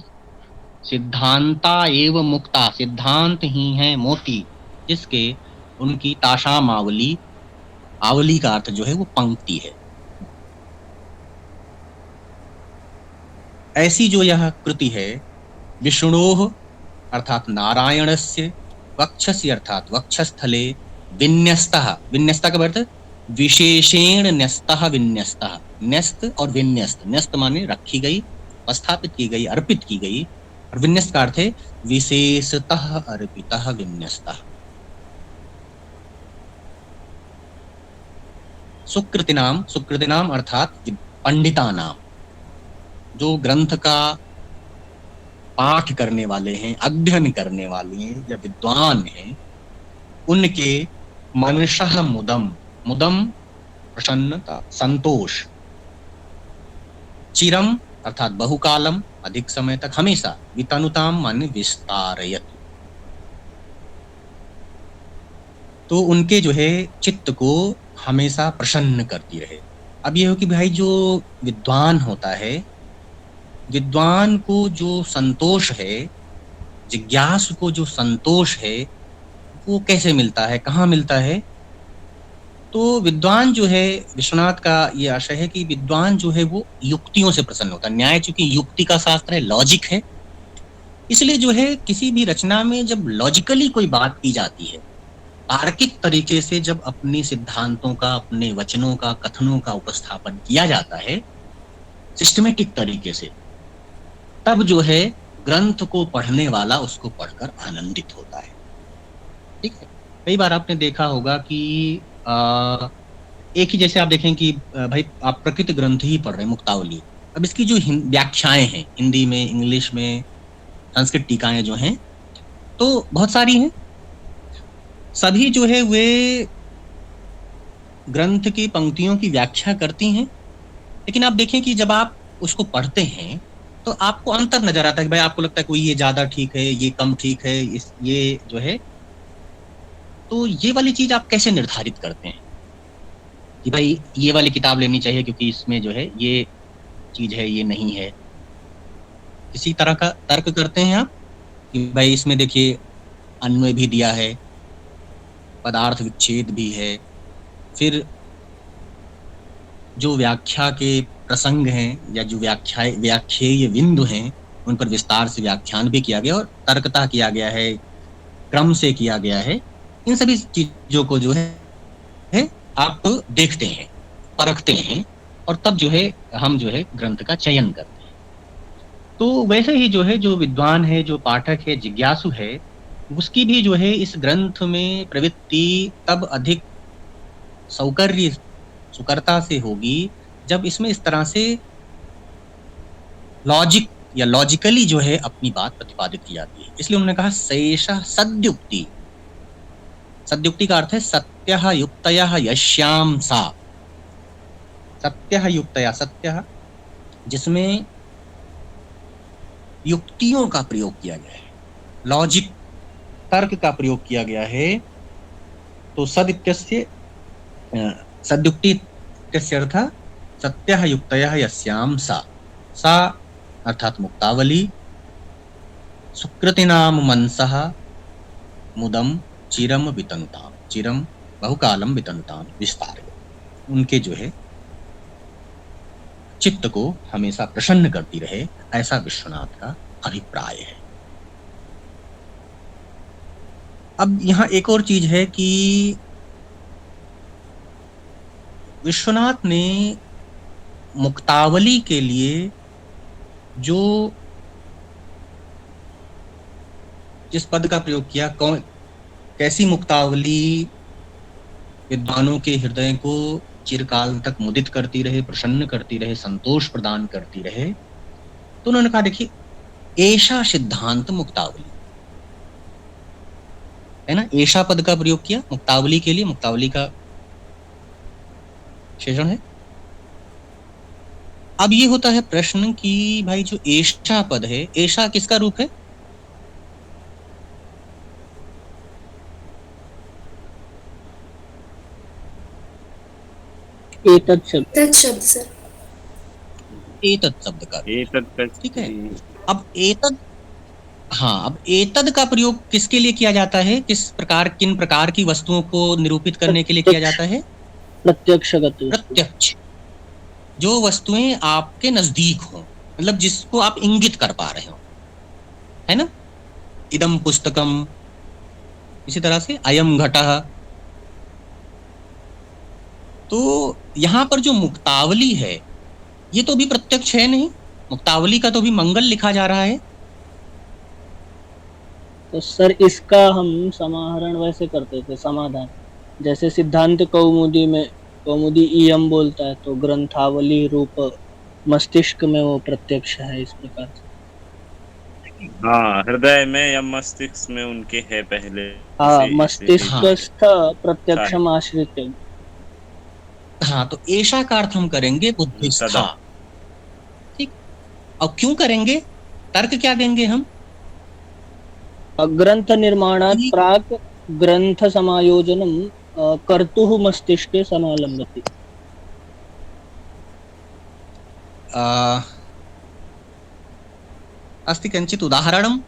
सिद्धांता एव मुक्ता, सिद्धांत ही है मोती, जिसके उनकी ताशाम आवली, आवली का अर्थ जो है वो पंक्ति है। ऐसी जो यह कृति है, विष्णोः अर्थात नारायणस्य, वक्षसि अर्थात वक्षस्थले, विन्यस्तः, विन्यस्ता का अर्थ विशेषेण न्यस्तः विन्यस्तः, न्यस्त और विन्यस्त, न्यस्त माने रखी गई, स्थापित की गई, अर्पित की गई, और विन्यस्त का अर्थ है विशेषतः अर्पितः विन्यस्तः। सुकृतिनाम, सुकृतिनाम अर्थात पंडितानाम, जो ग्रंथ का पाठ करने वाले हैं, अध्ययन करने वाले हैं या विद्वान हैं, उनके मनशः मुदम, मुदम प्रसन्नता, संतोष, चिरम अर्थात बहुकालम, अधिक समय तक, हमेशा, वितनुताम माने विस्तारयत, तो उनके जो है चित्त को हमेशा प्रसन्न करती रहे। अब ये हो कि भाई जो विद्वान होता है, विद्वान को जो संतोष है, जिज्ञासु को जो संतोष है, वो कैसे मिलता है, कहाँ मिलता है? तो विद्वान जो है, विश्वनाथ का ये आशय है कि विद्वान जो है वो युक्तियों से प्रसन्न होता है। न्याय चूंकि युक्ति का शास्त्र है, लॉजिक है, इसलिए जो है किसी भी रचना में जब लॉजिकली कोई बात की जाती है, तार्किक तरीके से जब अपने सिद्धांतों का, अपने वचनों का, कथनों का उपस्थापन किया जाता है सिस्टमेटिक तरीके से, तब जो है ग्रंथ को पढ़ने वाला उसको पढ़कर आनंदित होता है। ठीक है, कई बार आपने देखा होगा कि एक ही, जैसे आप देखें कि भाई आप प्रकृत ग्रंथ ही पढ़ रहे हैं, मुक्तावली, अब इसकी जो व्याख्याएं हैं हिंदी में, इंग्लिश में, संस्कृत टीकाएं जो हैं, तो बहुत सारी हैं, सभी जो है वे ग्रंथ की पंक्तियों की व्याख्या करती हैं, लेकिन आप देखें कि जब आप उसको पढ़ते हैं तो आपको अंतर नजर आता है कि भाई आपको लगता है कोई ये ज्यादा ठीक है, ये कम ठीक है, ये जो है, तो ये वाली चीज आप कैसे निर्धारित करते हैं कि भाई ये वाली किताब लेनी चाहिए क्योंकि इसमें जो है ये चीज है, ये नहीं है? इसी तरह का तर्क करते हैं आप कि भाई इसमें देखिए अन्वय भी दिया है, पदार्थ विच्छेद भी है, फिर जो व्याख्या के प्रसंग हैं या जो व्याख्येय बिंदु हैं उन पर विस्तार से व्याख्यान भी किया गया और तर्कता किया गया है, क्रम से किया गया है। इन सभी चीजों को जो है आप देखते हैं, परखते हैं, और तब जो है हम जो है ग्रंथ का चयन करते हैं। तो वैसे ही जो है जो विद्वान है, जो पाठक है, जिज्ञासु है, उसकी भी जो है इस ग्रंथ में प्रवृत्ति तब अधिक सौकर्य, सुकरता से होगी जब इसमें इस तरह से लॉजिक या लॉजिकली जो है अपनी बात प्रतिपादित की जाती है। इसलिए उन्होंने कहा सैषा सद्युक्ति, सद्युक्ति का अर्थ है सत्यः युक्तयः यस्यां सा, सत्यः युक्तया, सत्यः जिसमें युक्तियों का प्रयोग किया गया है, लॉजिक, तर्क का प्रयोग किया गया है, तो सदित्यस्य सद्युक्ति इत्यस्य अर्थ सत्यः युक्तयः यस्यां सा, सा अर्थात मुक्तावली, सुकृतिनाम मनसः मुदम चिरम वितनुताम, चिरम बहुकालम वितनुताम विस्तार, उनके जो है चित्त को हमेशा प्रसन्न करती रहे, ऐसा विश्वनाथ का अभिप्राय है। अब यहाँ एक और चीज है कि विश्वनाथ ने मुक्तावली के लिए जो जिस पद का प्रयोग किया, कैसी मुक्तावली विद्वानों के हृदय को चिरकाल तक मुदित करती रहे, प्रसन्न करती रहे, संतोष प्रदान करती रहे, तो उन्होंने कहा देखिए ऐशा सिद्धांत मुक्तावली है ना, ऐशा पद का प्रयोग किया मुक्तावली के लिए, मुक्तावली का शेषण है। अब ये होता है प्रश्न कि भाई जो ऐशा पद है, ऐशा किसका रूप है? एतत् शब्द सर, एतत् शब्द का, ठीक है। ठीक। अब एतद, हाँ, अब एतद का प्रयोग किसके लिए किया जाता है, किन प्रकार की वस्तुओं को निरूपित करने के लिए किया जाता है? प्रत्यक्षगत, प्रत्यक्ष, जो वस्तुएं आपके नजदीक हो, मतलब जिसको आप इंगित कर पा रहे हो, है ना। इदम पुस्तकम, इसी तरह से अयम घटः, तो यहाँ पर जो मुक्तावली है ये तो भी प्रत्यक्ष है नहीं, मुक्तावली का तो भी मंगल लिखा जा रहा है। तो सर इसका हम समाहरण वैसे करते थे, समाधान जैसे सिद्धांत कौमुदी में कौमुदी इयम बोलता है तो ग्रंथावली रूप मस्तिष्क में वो प्रत्यक्ष है, इस प्रकार से। हाँ, हृदय में या मस्तिष्क में उनके है पहले हाँ, से, मस्तिष्कस्थ प्रत्यक्षम आश्रित। हाँ, तो ऐसा का अर्थ हम करेंगे बुद्धिस्था। सदा। ठीक, और क्यों करेंगे, तर्क क्या देंगे हम? ग्रंथ निर्माणात् प्राक् ग्रंथ समायोजनम कर्तुः मस्तिष्के समालम्बति। अस्ति किंचित उदाहरणम,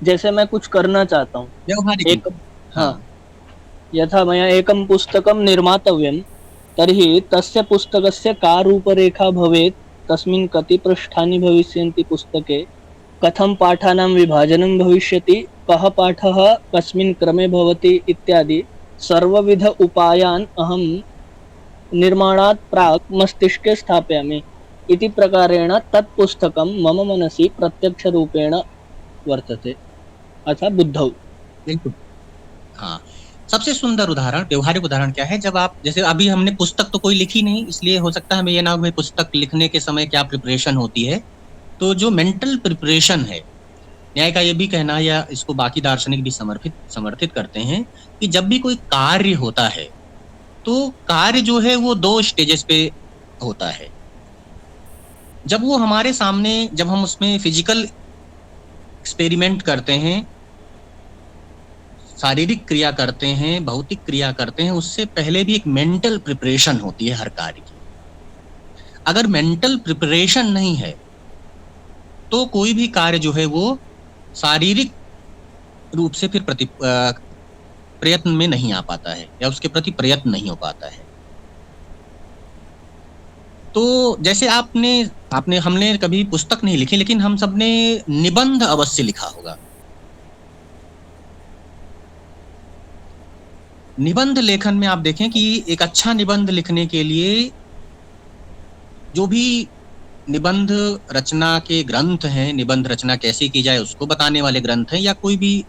जैसे मैं कुछ करना चाहता हूँ, व्यवहारिक। हाँ, यथा मया एकं पुस्तकं निर्मातव्यं तर्हि तस्य पुस्तकस्य का रूपरेखा भवेत्, तस्मिन् कति पृष्ठानि भविष्यन्ति पुस्तके, कथं पाठानां विभाजनं भविष्यति, कः पाठः कस्मिन् क्रमे भवति इत्यादि सर्वविध उपायान् अहं निर्माणात् प्राक् मस्तिष्के स्थापयामि। इति प्रकारेण तत् पुस्तकं मम मनसि प्रत्यक्षरूपेण वर्तते अथवा बुद्धौ। बिल्कुल, हाँ। सबसे सुंदर उदाहरण, व्यवहारिक उदाहरण क्या है, जब आप, जैसे अभी हमने पुस्तक तो कोई लिखी नहीं, इसलिए हो सकता है हमें ये ना हो पुस्तक लिखने के समय क्या प्रिपरेशन होती है। तो जो मेंटल प्रिपरेशन है, न्याय का ये भी कहना, या इसको बाकी दार्शनिक भी समर्थित करते हैं कि जब भी कोई कार्य होता है तो कार्य जो है वो 2 स्टेजेस पे होता है। जब वो हमारे सामने, जब हम उसमें फिजिकल एक्सपेरिमेंट करते हैं, शारीरिक क्रिया करते हैं, भौतिक क्रिया करते हैं, उससे पहले भी एक मेंटल प्रिपरेशन होती है हर कार्य की। अगर मेंटल प्रिपरेशन नहीं है तो कोई भी कार्य जो है वो शारीरिक रूप से फिर प्रयत्न में नहीं आ पाता है, या उसके प्रति प्रयत्न नहीं हो पाता है। तो जैसे हमने कभी पुस्तक नहीं लिखी, लेकिन हम सबने निबंध अवश्य लिखा होगा। निबंध लेखन में आप देखें कि एक अच्छा निबंध लिखने के लिए जो भी निबंध रचना के ग्रंथ हैं, निबंध रचना कैसे की जाए उसको बताने वाले ग्रंथ हैं, या कोई भी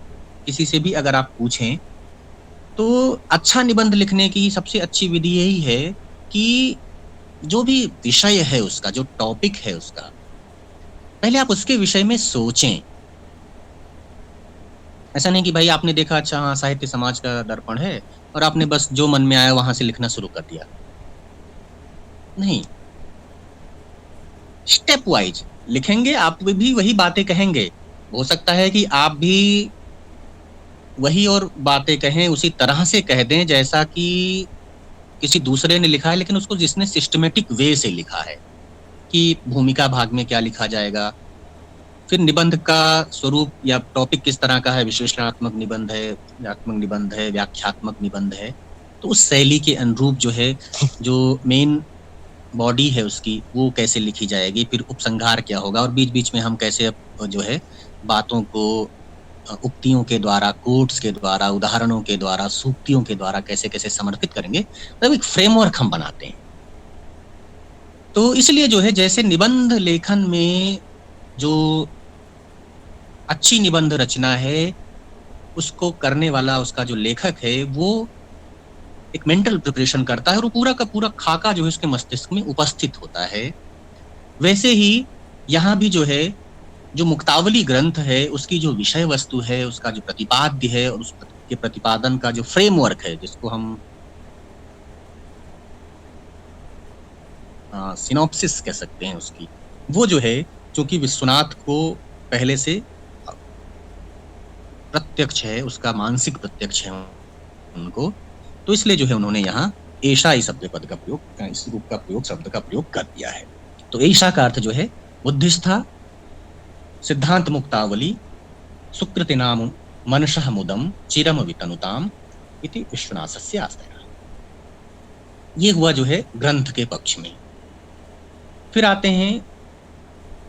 किसी से भी अगर आप पूछें, तो अच्छा निबंध लिखने की सबसे अच्छी विधि यही है कि जो भी विषय है उसका, जो टॉपिक है उसका, पहले आप उसके विषय में सोचें। ऐसा नहीं कि भाई आपने देखा, अच्छा हाँ साहित्य समाज का दर्पण है, और आपने बस जो मन में आया वहां से लिखना शुरू कर दिया। नहीं, स्टेप वाइज लिखेंगे, आप भी वही बातें कहेंगे। हो सकता है कि आप भी वही और बातें कहें, उसी तरह से कह दें जैसा कि किसी दूसरे ने लिखा है, लेकिन उसको जिसने सिस्टमेटिक वे से लिखा है कि भूमिका भाग में क्या लिखा जाएगा, फिर निबंध का स्वरूप या टॉपिक किस तरह का है, विश्लेषणात्मक निबंध है, निबंध है, व्याख्यात्मक निबंध है। तो उस शैली के अनुरूप जो है, जो मेन बॉडी है उसकी, वो कैसे लिखी जाएगी, फिर उपसंहार क्या होगा, और बीच बीच में हम कैसे जो है बातों को उक्तियों के द्वारा, कोट्स के द्वारा, उदाहरणों के द्वारा, सूक्तियों के द्वारा कैसे कैसे समर्पित करेंगे, मतलब एक फ्रेमवर्क हम बनाते हैं। तो इसलिए जो है, जैसे निबंध लेखन में जो अच्छी निबंध रचना है, उसको करने वाला, उसका जो लेखक है, वो एक मेंटल प्रिपरेशन करता है, और पूरा का पूरा खाका जो है उसके मस्तिष्क में उपस्थित होता है। वैसे ही यहाँ भी जो है, जो मुक्तावली ग्रंथ है, उसकी जो विषय वस्तु है, उसका जो प्रतिपाद्य है, और उसके प्रतिपादन का जो फ्रेमवर्क है, जिसको हम सिनॉप्सिस कह सकते हैं उसकी, वो जो है, चूंकि विश्वनाथ को पहले से प्रत्यक्ष है, उसका मानसिक प्रत्यक्ष है उनको, तो इसलिए जो है उन्होंने यहाँ ऐशा इस शब्द पद का प्रयोग, इस रूप का प्रयोग, शब्द का प्रयोग कर दिया है। तो ऐशा का अर्थ जो है बुद्धिस्था सिद्धांत मुक्तावली सुकृति नाम मनशः मुदम चिरम वितनुताम इति विश्वनाथस्य आश्रयः। ये हुआ जो है ग्रंथ के पक्ष में। फिर आते हैं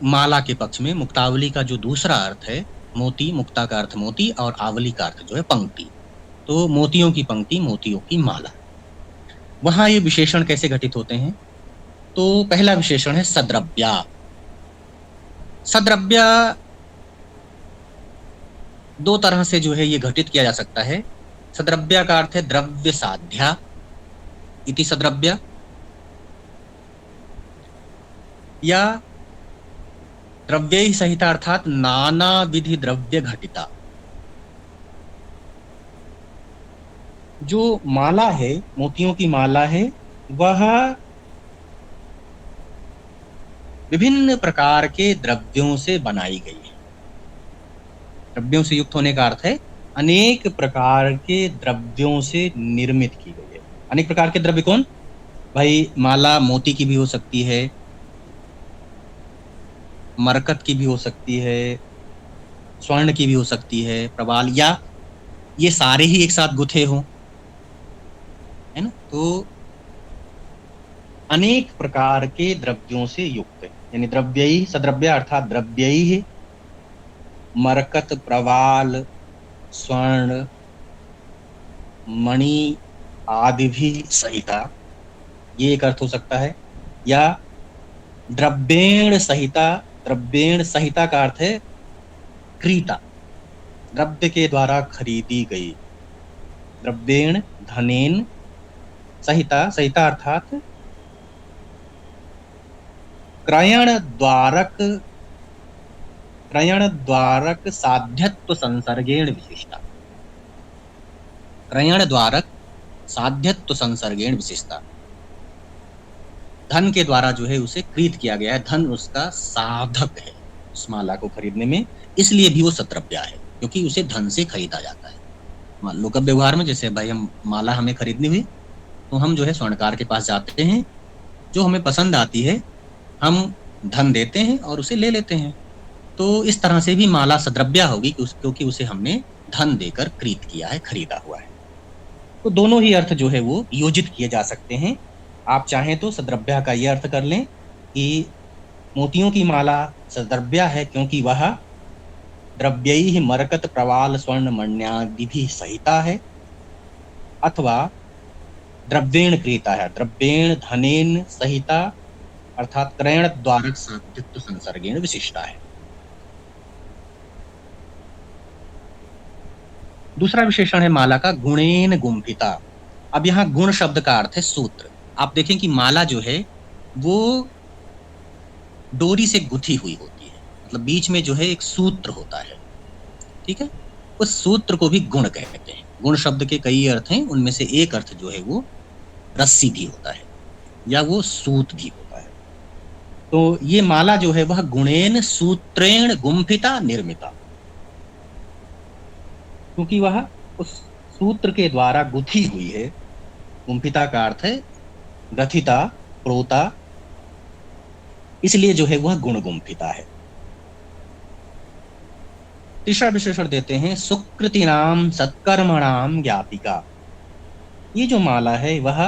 माला के पक्ष में। मुक्तावली का जो दूसरा अर्थ है मोती, मुक्ता का अर्थ मोती, और आवली का अर्थ जो है पंक्ति। तो मोतियों की पंक्ति, मोतियों की माला। वहां ये विशेषण कैसे घटित होते हैं? तो पहला विशेषण है सद्रव्या। सद्रव्या दो तरह से जो है ये घटित किया जा सकता है। सद्रव्या का अर्थ है द्रव्य साध्या इति सद्रव्या, या द्रव्य सहिता अर्थात नाना विधि द्रव्य घटिता। जो माला है, मोतियों की माला है, वह विभिन्न प्रकार के द्रव्यों से बनाई गई है। द्रव्यों से युक्त होने का अर्थ है अनेक प्रकार के द्रव्यों से निर्मित की गई है। अनेक प्रकार के द्रव्य कौन? भाई माला मोती की भी हो सकती है, मरकत की भी हो सकती है, स्वर्ण की भी हो सकती है, प्रवाल, या ये सारे ही एक साथ गुथे हों, है ना। तो अनेक प्रकार के द्रव्यों से युक्त है, यानी द्रव्यई सद्रव्य अर्थात द्रव्यई मरकत, प्रवाल, स्वर्ण, मणि आदि भी सहिता, ये एक अर्थ हो सकता है। या द्रव्येण सहिता, द्रव्येण सहिता का अर्थ है क्रीता, द्रव्य के द्वारा खरीदी गई। द्रव्येण धनेन सहिता, सहिता अर्थात क्रयण द्वारक साध्यत्व संसर्गेण विशिष्टा। क्रयण द्वारक साध्यत्व संसर्गेण विशिष्टा, धन के द्वारा जो है उसे क्रीत किया गया है, धन उसका साधक है उस माला को खरीदने में, इसलिए भी वो सद्रव्या है, क्योंकि उसे धन से खरीदा जाता है। मान लो कब व्यवहार में, जैसे भाई हम माला हमें खरीदनी हुई तो हम जो है स्वर्णकार के पास जाते हैं, जो हमें पसंद आती है हम धन देते हैं और उसे ले लेते हैं। तो इस तरह से भी माला सद्रव्या होगी क्योंकि उसे हमने धन देकर क्रीत किया है, खरीदा हुआ है। तो दोनों ही अर्थ जो है वो योजित किए जा सकते हैं। आप चाहें तो सद्रव्या का ये अर्थ कर लें कि मोतियों की माला सद्रव्या है क्योंकि वह द्रव्यैः मरकत, प्रवाल, स्वर्ण, मण्यादि भी सहिता है, अथवा द्रव्येण क्रीता है, द्रव्येण धनेन सहिता अर्थात क्रयण द्वारक साध्यत्व संसर्गेण विशिष्टा है। दूसरा विशेषण है माला का गुणेन गुंफिता। अब यहाँ गुण शब्द का अर्थ है सूत्र। आप देखें कि माला जो है वो डोरी से गुथी हुई होती है, मतलब बीच में जो है एक सूत्र होता है, ठीक है। उस सूत्र को भी गुण कहते हैं। गुण शब्द के कई अर्थ हैं, उनमें से एक अर्थ जो है वो रस्सी भी होता है या वो सूत भी होता है। तो ये माला जो है वह गुणेन सूत्रेण गुंफिता निर्मिता, क्योंकि वह उस सूत्र के द्वारा गुथी हुई है। गुंफिता का अर्थ है ग्रथिता, प्रोता, इसलिए जो है वह गुण गुंफिता है। तीसरा विशेषण देते हैं सुकृतिनाम सत्कर्मणाम ज्ञापिका। ये जो माला है वह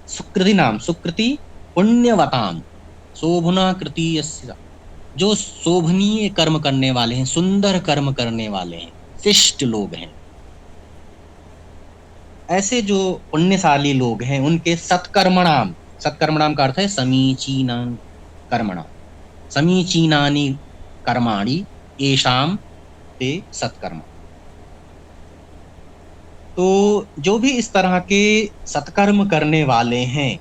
सुकृति नाम, सुकृति पुण्यवताम शोभना कृति, जो शोभनीय कर्म करने वाले हैं, सुंदर कर्म करने वाले हैं, शिष्ट लोग हैं, ऐसे जो पुण्यशाली लोग हैं उनके सत्कर्मणाम, सत्कर्मणाम का अर्थ है समीचीना कर्मणा, समीचीनानि कर्माणि येषाम ते सत्कर्म। तो जो भी इस तरह के सत्कर्म करने वाले हैं,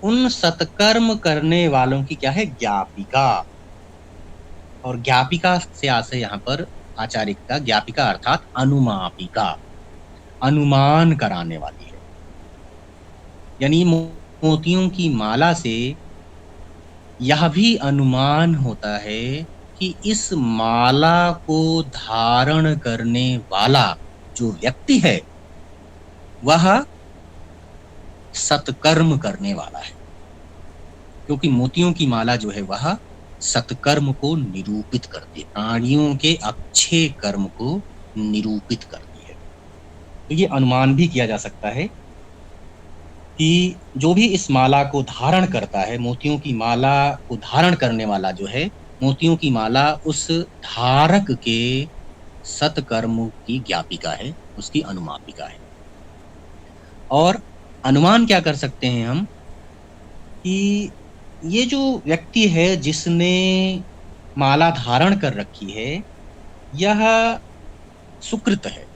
उन सत्कर्म करने वालों की क्या है, ज्ञापिका। और ज्ञापिका से आशय यहाँ पर आचार्य का, ज्ञापिका अर्थात अनुमापिका, अनुमान कराने वाली है। यानी मोतियों की माला से यह भी अनुमान होता है कि इस माला को धारण करने वाला जो व्यक्ति है वह सत्कर्म करने वाला है, क्योंकि मोतियों की माला जो है वह सत्कर्म को निरूपित करती है, प्राणियों के अच्छे कर्म को निरूपित करती है। तो ये अनुमान भी किया जा सकता है कि जो भी इस माला को धारण करता है, मोतियों की माला को धारण करने वाला जो है, मोतियों की माला उस धारक के सत्कर्म की ज्ञापिका है, उसकी अनुमापिका है। और अनुमान क्या कर सकते हैं हम कि ये जो व्यक्ति है जिसने माला धारण कर रखी है, यह सुकृत है,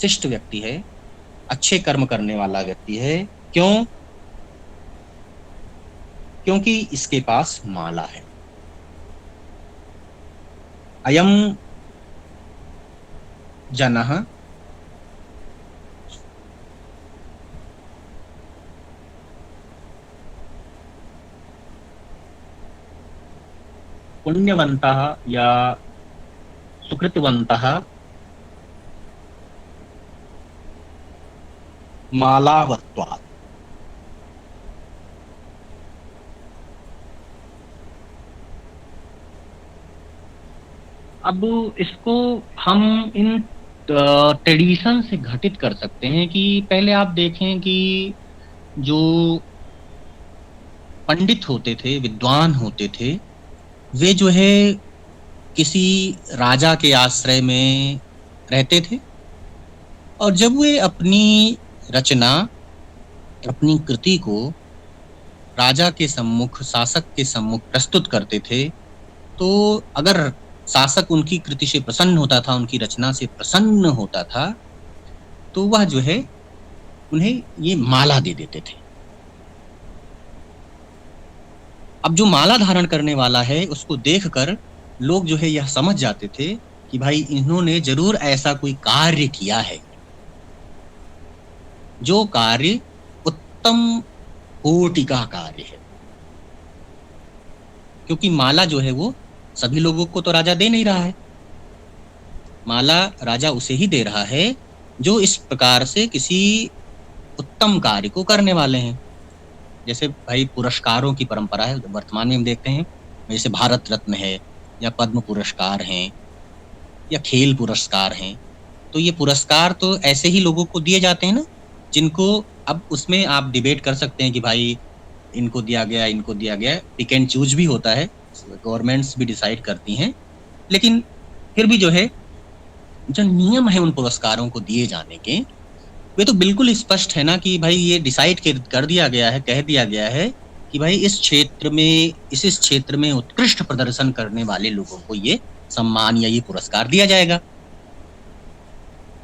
शिष्ट व्यक्ति है, अच्छे कर्म करने वाला व्यक्ति है। क्यों? क्योंकि इसके पास माला है। अयम जनः पुण्यवन्तः या सुकृतवन्तः मालावत्वात्। अब इसको हम इन ट्रेडिशन से घटित कर सकते हैं कि पहले आप देखें कि जो पंडित होते थे, विद्वान होते थे, वे जो है किसी राजा के आश्रय में रहते थे और जब वे अपनी रचना, अपनी कृति को राजा के सम्मुख, शासक के सम्मुख प्रस्तुत करते थे, तो अगर शासक उनकी कृति से प्रसन्न होता था, उनकी रचना से प्रसन्न होता था, तो वह जो है उन्हें ये माला दे देते थे। अब जो माला धारण करने वाला है उसको देखकर लोग जो है यह समझ जाते थे कि भाई इन्होंने जरूर ऐसा कोई कार्य किया है जो कार्य उत्तम कोटि का कार्य है, क्योंकि माला जो है वो सभी लोगों को तो राजा दे नहीं रहा है। माला राजा उसे ही दे रहा है जो इस प्रकार से किसी उत्तम कार्य को करने वाले हैं। जैसे भाई पुरस्कारों की परंपरा है, वर्तमान में हम देखते हैं, जैसे भारत रत्न है या पद्म पुरस्कार हैं या खेल पुरस्कार हैं, तो ये पुरस्कार तो ऐसे ही लोगों को दिए जाते हैं ना, जिनको अब उसमें आप डिबेट कर सकते हैं कि भाई इनको दिया गया, इनको दिया गया, पिक एंड चूज भी होता है, गवर्नमेंट्स भी डिसाइड करती हैं, लेकिन फिर भी जो है जो नियम है उन पुरस्कारों को दिए जाने के, वे तो बिल्कुल स्पष्ट है ना कि भाई ये डिसाइड कर दिया गया है, कह दिया गया है कि भाई इस क्षेत्र में, इस क्षेत्र में उत्कृष्ट प्रदर्शन करने वाले लोगों को ये सम्मान या ये पुरस्कार दिया जाएगा।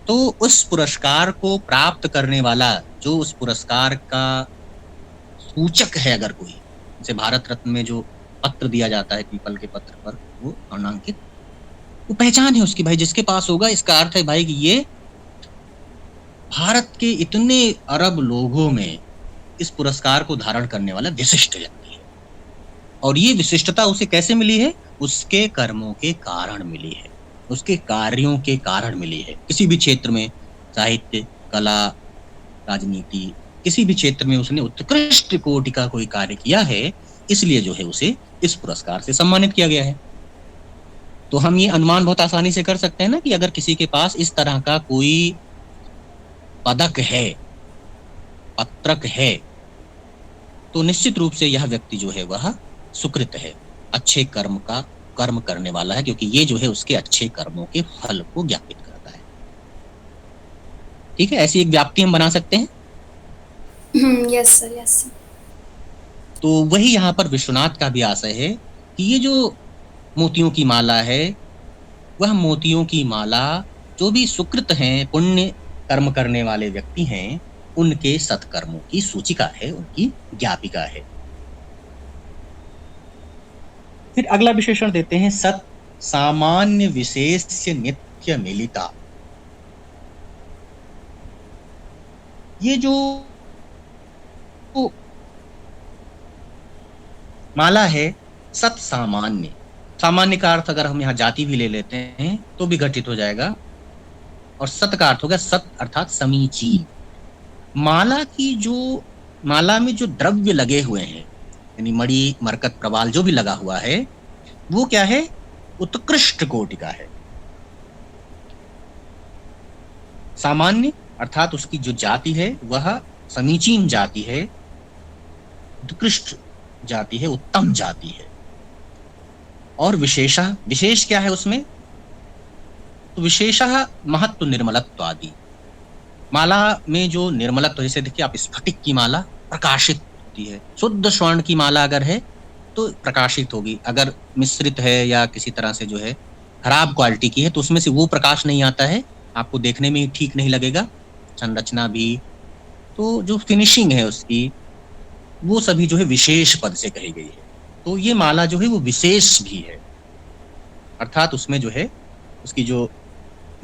तो उस पुरस्कार को प्राप्त करने वाला, जो उस पुरस्कार का सूचक है, अगर कोई, जैसे भारत रत्न में जो पत्र दिया जाता है पीपल के पत्र पर, वो अनांकित, वो पहचान है उसकी, भाई जिसके पास होगा, इसका अर्थ है भाई कि ये भारत के इतने अरब लोगों में इस पुरस्कार को धारण करने वाला विशिष्ट व्यक्ति है। और ये विशिष्टता उसे कैसे मिली है? उसके कर्मों के कारण मिली है, उसके कार्यों के कारण मिली है। किसी भी क्षेत्र में, साहित्य, कला, राजनीति, किसी भी क्षेत्र में उसने उत्कृष्ट कोटि का कोई कार्य किया है, इसलिए जो है उसे इस पुरस्कार से सम्मानित किया गया है। तो हम ये अनुमान बहुत आसानी से कर सकते हैं ना कि अगर किसी के पास इस तरह का कोई पदक है, पत्रक है, तो निश्चित रूप से यह व्यक्ति जो है वह सुकृत है, अच्छे कर्म करने वाला है, क्योंकि ये जो है उसके अच्छे कर्मों के फल को ज्ञापित करता है। ठीक है, ऐसी एक व्याप्ति हम बना सकते हैं। Yes sir, yes sir. तो वही यहाँ पर विश्वनाथ का भी आशय है कि ये जो मोतियों की माला है, वह मोतियों की माला जो भी सुकृत हैं, पुण्य कर्म करने वाले व्यक्ति हैं, उनके सत्कर्मों की सूचिका है, उनकी ज्ञापिका है। फिर अगला विशेषण देते हैं, सत सामान्य विशेष्य नित्य मिलिता। ये जो माला है सत सामान्य, सामान्य का अर्थ अगर हम यहाँ जाति भी ले लेते हैं तो भी घटित हो जाएगा, और सत का अर्थ होगा सत अर्थात समीचीन। माला की जो, माला में जो द्रव्य लगे हुए हैं, यानी मणि, मरकत, प्रवाल जो भी लगा हुआ है, वो क्या है? उत्कृष्ट कोटि का है। सामान्य अर्थात उसकी जो जाति है वह समीचीन जाति है, उत्कृष्ट जाति है, उत्तम जाति है। और विशेषः, विशेष क्या है उसमें? तो विशेषः महत्व निर्मलत्व आदि, माला में जो निर्मलत्व, जैसे देखिए आप स्फटिक की माला प्रकाशित होती है, शुद्ध स्वर्ण की माला अगर है तो प्रकाशित होगी, अगर मिश्रित है या किसी तरह से जो है खराब क्वालिटी की है तो उसमें से वो प्रकाश नहीं आता है, आपको देखने में ठीक नहीं लगेगा, संरचना भी, तो जो फिनिशिंग है उसकी वो सभी जो है विशेष पद से कही गई है। तो ये माला जो है वो विशेष भी है, अर्थात उसमें जो है उसकी जो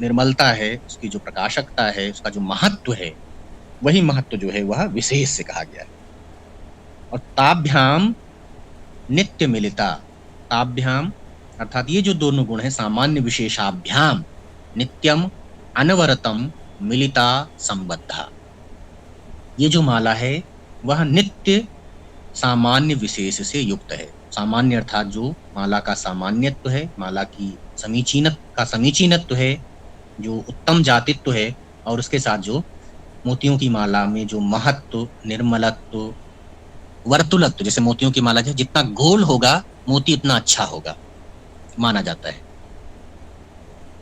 निर्मलता है, उसकी जो प्रकाशकता है, उसका जो महत्व है, वही महत्व जो है वह विशेष से कहा गया है। और ताभ्याम नित्य मिलिता, ताभ्याम अर्थात ये जो दोनों गुण हैं, सामान्य विशेषाभ्याम नित्यम अनवरतम मिलिता संबद्धा, ये जो माला है वह नित्य सामान्य विशेष से युक्त है। सामान्य अर्थात जो माला का सामान्यत्व है, माला की समीचीनत्व है, जो उत्तम जातित्व है, और उसके साथ जो मोतियों की माला में जो महत्व, निर्मलत्व, वर्तुलत्व, जैसे मोतियों की माला जितना गोल होगा मोती उतना अच्छा होगा माना जाता है।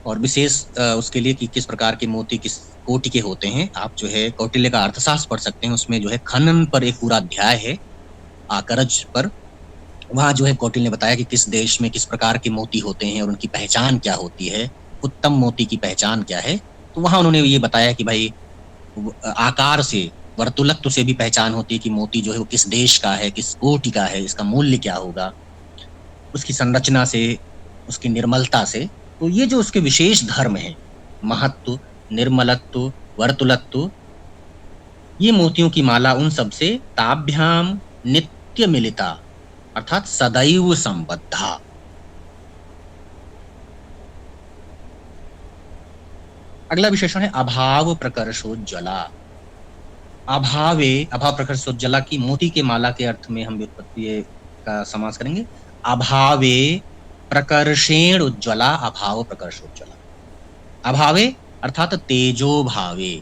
और विशेष उसके लिए कि किस प्रकार के मोती किस कोटि के होते हैं, आप जो है कौटिल्य का अर्थशास्त्र पढ़ सकते हैं, उसमें जो है खनन पर एक पूरा अध्याय है, आकरज पर, वहाँ जो है कौटिल्य ने बताया कि किस देश में किस प्रकार के मोती होते हैं और उनकी पहचान क्या होती है, उत्तम मोती की पहचान क्या है। तो वहाँ उन्होंने ये बताया कि भाई आकार से, वर्तुलत्व से भी पहचान होती है कि मोती जो है वो किस देश का है, किस कोटि का है, इसका मूल्य क्या होगा, उसकी संरचना से, उसकी निर्मलता से। तो ये जो उसके विशेष धर्म है, महत्व, निर्मलत्व, वर्तुलत्व, ये मोतियों की माला उन सबसे ताभ्याम नित्य मिलिता अर्थात सदैव संबद्धा। अगला विशेषण है अभाव प्रकर्षोज्ज्वला। अभाव प्रकर्षोज्ज्वला की मोती के माला के अर्थ में हम व्युत्पत्ति का समास करेंगे, अभावे प्रकर्षेण उज्ज्वला, अभाव प्रकर्षोज्ज्वला। अभावे अर्थात तेजो भावे,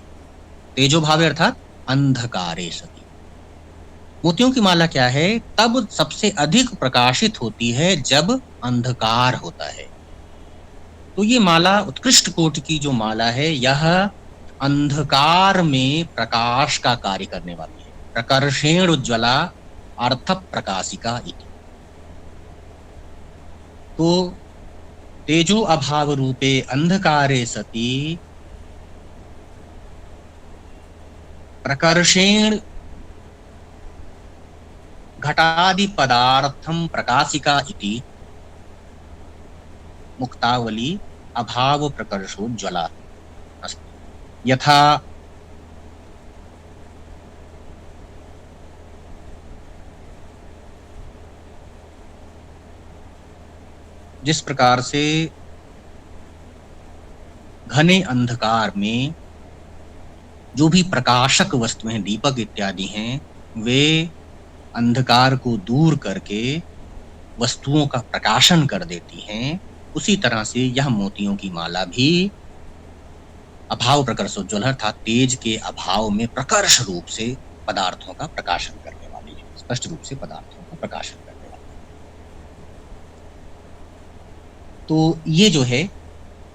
तेजो भावे अर्थात अंधकारे सती। मोतियों की माला क्या है, तब सबसे अधिक प्रकाशित होती है जब अंधकार होता है। तो ये माला उत्कृष्ट कोटि की जो माला है, यह अंधकार में प्रकाश का कार्य करने वाली है। प्रकर्षेण उज्ज्वला अर्थ प्रकाशिका इति। तो तेजो अभाव रूपे अंधकारे सती प्रकर्षेण घटादि पदार्थम प्रकाशिका इति मुक्तावली अभाव प्रकर्षोज्ज्वला अस्ति। यथा जिस प्रकार से घने अंधकार में जो भी प्रकाशक वस्तुएं, दीपक इत्यादि हैं, वे अंधकार को दूर करके वस्तुओं का प्रकाशन कर देती हैं, उसी तरह से यह मोतियों की माला भी अभाव प्रकर्षोज्ज्वल अर्थात तेज के अभाव में प्रकर्ष रूप से पदार्थों का प्रकाशन करने वाली है, स्पष्ट रूप से पदार्थों का प्रकाशन करने वाली है। तो ये जो है,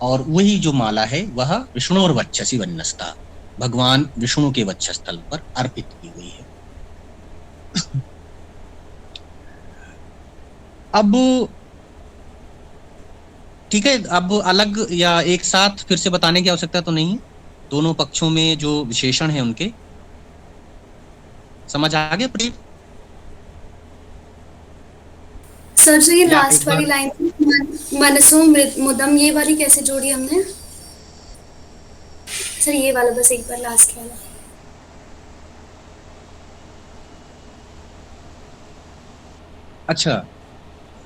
और वही जो माला है वह विष्णुर वक्षसि वन्यस्ता, भगवान विष्णु के वक्षस्थल पर अर्पित की हुई है। अब ठीक है, अब अलग या एक साथ फिर से बताने की आवश्यकता तो नहीं है, दोनों पक्षों में जो विशेषण है उनके समझ आ गया प्रीत? सर जो ये या लास्ट एक बार- वाली लाइन मनसो मुदम, ये वाली कैसे जोड़ी हमने सर? ये वाला बस एक बार लास्ट वाला। अच्छा,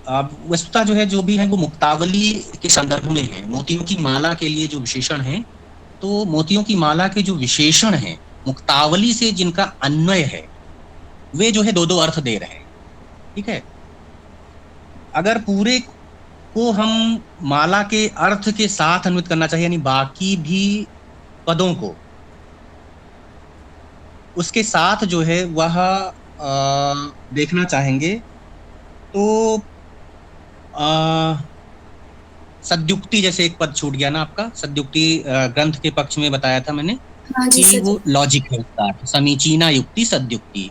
अब वस्तुतः जो है, जो भी है वो मुक्तावली के संदर्भ में है। मोतियों की माला के लिए जो विशेषण है, तो मोतियों की माला के जो विशेषण है मुक्तावली से जिनका अन्वय है, वे जो है दो दो अर्थ दे रहे हैं। ठीक है, अगर पूरे को हम माला के अर्थ के साथ अन्वित करना चाहिए, यानी बाकी भी पदों को उसके साथ जो है वह देखना चाहेंगे, तो सद्युक्ति, जैसे एक पद छूट गया ना आपका, सद्युक्ति ग्रंथ के पक्ष में बताया था मैंने, हाँ जी कि सर। वो लॉजिक है उसका अर्थ, समीचीना युक्ति सद्युक्ति।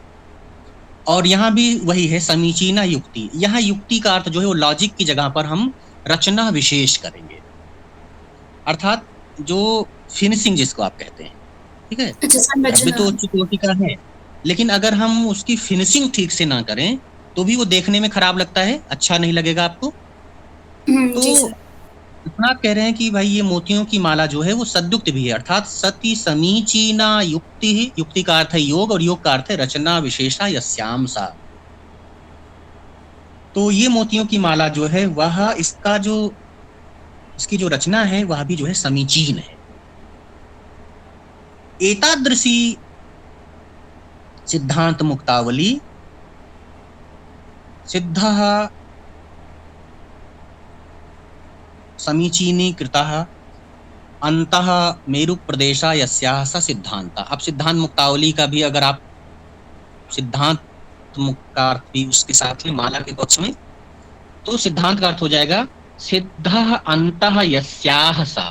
और यहाँ भी वही है समीचीना युक्ति, यहाँ युक्ति का अर्थ जो है वो लॉजिक की जगह पर हम रचना विशेष करेंगे, अर्थात जो फिनिशिंग जिसको आप कहते हैं, ठीक है। अच्छा घर भी संरचना। तो उच्च कोटि का है, लेकिन अगर हम उसकी फिनिशिंग ठीक से ना करें तो भी वो देखने में खराब लगता है, अच्छा नहीं लगेगा आपको। तो जी सर। विश्वनाथ कह रहे हैं कि भाई ये मोतियों की माला जो है वो सद्युक्त भी है, अर्थात सती समीचीना युक्ति ही, युक्ति का अर्थ है योग और योग का अर्थ है रचना विशेषा यस्याम सा। तो ये मोतियों की माला जो है वह इसका जो इसकी जो रचना है वह भी जो है समीचीन है। एतादृशी सिद्धांत मुक्तावली सिद्धः समीचीनी कृतः अंतः मेरु प्रदेशा यस्याः स सिद्धांत। अब सिद्धांत मुक्तावली का भी अगर आप सिद्धांत का अर्थ भी उसके साथ में माला के पक्ष में, तो सिद्धांत का अर्थ हो जाएगा सिद्धः अंतः यस्याः सा।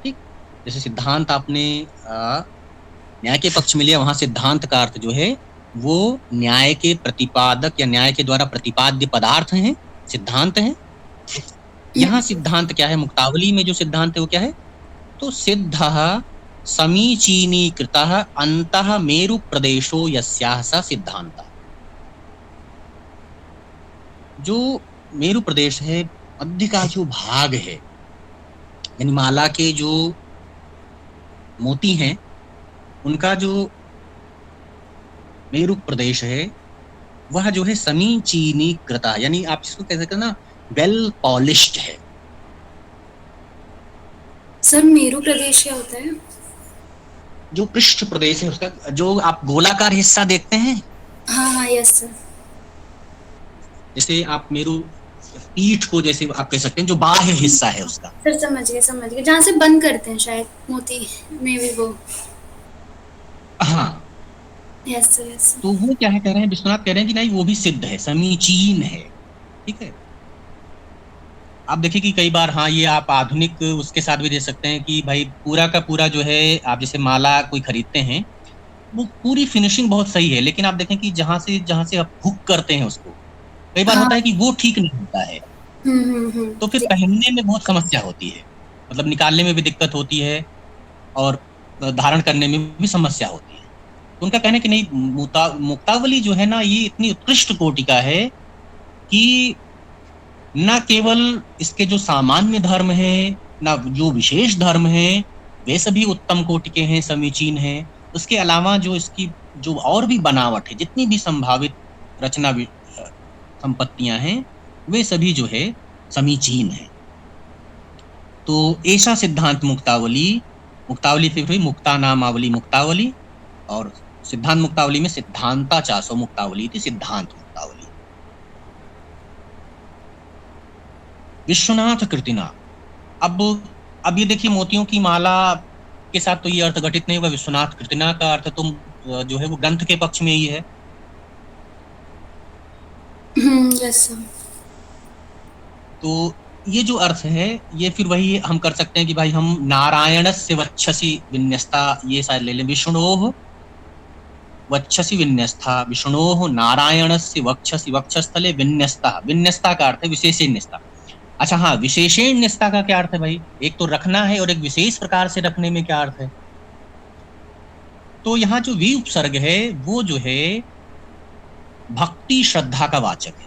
ठीक, जैसे सिद्धांत आपने न्याय के पक्ष में लिया, वहां सिद्धांत का अर्थ जो है वो न्याय के प्रतिपादक या न्याय के द्वारा प्रतिपाद्य पदार्थ हैं, सिद्धांत हैं। यहाँ सिद्धांत क्या है, मुक्तावली में जो सिद्धांत है वो क्या है, तो सिद्धः समीचीनीकृतः अंतः मेरु प्रदेशो यस्याः स सिद्धांत। जो मेरु प्रदेश है, मध्य का जो भाग है, यानी माला के जो मोती हैं उनका जो मेरु प्रदेश है वह जो है समीचीनीकृता, यानी आप जिसको कह सकते हैं ना वेल पॉलिश्ड है। सर मेरु प्रदेश क्या होता है? जो पृष्ठ प्रदेश है उसका, जो आप गोलाकार हिस्सा देखते हैं, हाँ हाँ यस सर। जैसे आप मेरु पीठ को जैसे आप कह सकते हैं जो बाह्य हिस्सा है उसका। सर समझ गए, जहाँ से बंद करते हैं शायद मोती में भी वो। हाँ यस सर यस सर। तो वो क्या है कह रहे हैं, विश्वनाथ कह रहे हैं कि नहीं वो भी सिद्ध है, समीचीन है। ठीक है, आप देखिए कि कई बार हाँ ये आप आधुनिक उसके साथ भी दे सकते हैं कि भाई पूरा का पूरा जो है आप जैसे माला कोई खरीदते हैं वो पूरी फिनिशिंग बहुत सही है, लेकिन आप देखें कि जहाँ से आप हुक करते हैं उसको, कई बार होता है कि वो ठीक नहीं होता है, तो फिर पहनने में बहुत समस्या होती है, मतलब निकालने में भी दिक्कत होती है और धारण करने में भी समस्या होती है। तो उनका कहना है कि नहीं, मुक्तावली जो है ना ये इतनी उत्कृष्ट कोटि का है कि न केवल इसके जो सामान्य धर्म है, ना जो विशेष धर्म है, वे सभी उत्तम कोटि के हैं, समीचीन हैं। उसके अलावा जो इसकी जो और भी बनावट है, जितनी भी संभावित रचना संपत्तियां हैं, वे सभी जो है समीचीन है। तो ऐसा सिद्धांत मुक्तावली, मुक्तावली फिर हुई मुक्ता नामावली मुक्तावली, और सिद्धांत मुक्तावली में सिद्धांता चासो मुक्तावली थी, सिद्धांत मुक्तावली। विश्वनाथ कृतिना, अब ये देखिए मोतियों की माला के साथ तो ये अर्थ घटित नहीं हुआ, विश्वनाथ कृतिना का अर्थ तो जो है वो ग्रंथ के पक्ष में ही है। Yes sir. तो ये जो अर्थ है ये फिर वही हम कर सकते हैं कि भाई हम नारायणस्य वक्षसि विन्यस्ता, ये शायद ले लें, विष्णोः वक्षसि विन्यस्ता, विष्णोः नारायणस्य वक्षसि वक्षस्थले विन्यस्ता। विन्यस्ता का अर्थ है विशेषेण्यस्ता। अच्छा हाँ, विशेषेण्यस्ता का क्या अर्थ है भाई, एक तो रखना है और एक विशेष प्रकार से रखने में क्या अर्थ है। तो यहाँ जो वी उपसर्ग है वो जो है भक्ति श्रद्धा का वाचक है।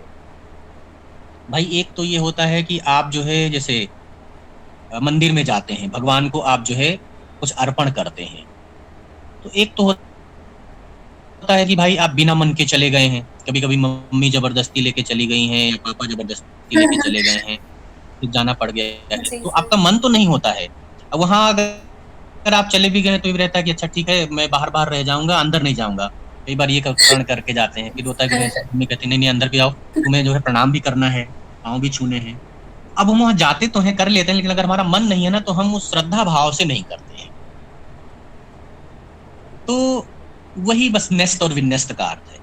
भाई एक तो ये होता है कि आप जो है जैसे मंदिर में जाते हैं, भगवान को आप जो है कुछ अर्पण करते हैं, तो एक तो होता है कि भाई आप बिना मन के चले गए हैं, कभी कभी मम्मी जबरदस्ती लेके चली गई हैं या पापा जबरदस्ती लेके चले गए हैं, फिर जाना पड़ गया है, तो आपका मन तो नहीं होता है। अब वहाँ अगर आप चले भी गए तो ये रहता है कि अच्छा ठीक है मैं बाहर बाहर रह जाऊंगा, अंदर नहीं जाऊंगा। कई बार ये कर्ण करके जाते हैं, फिर होता है कि मम्मी कहती नहीं अंदर भी आओ, तुम्हें जो है प्रणाम भी करना है, पाँव भी छूने हैं। अब हम वहाँ जाते तो हैं, कर लेते हैं, लेकिन अगर हमारा मन नहीं है ना तो हम उस श्रद्धा भाव से नहीं करते हैं। तो वही बस न्यस्त और विन्यस्त का अर्थ है।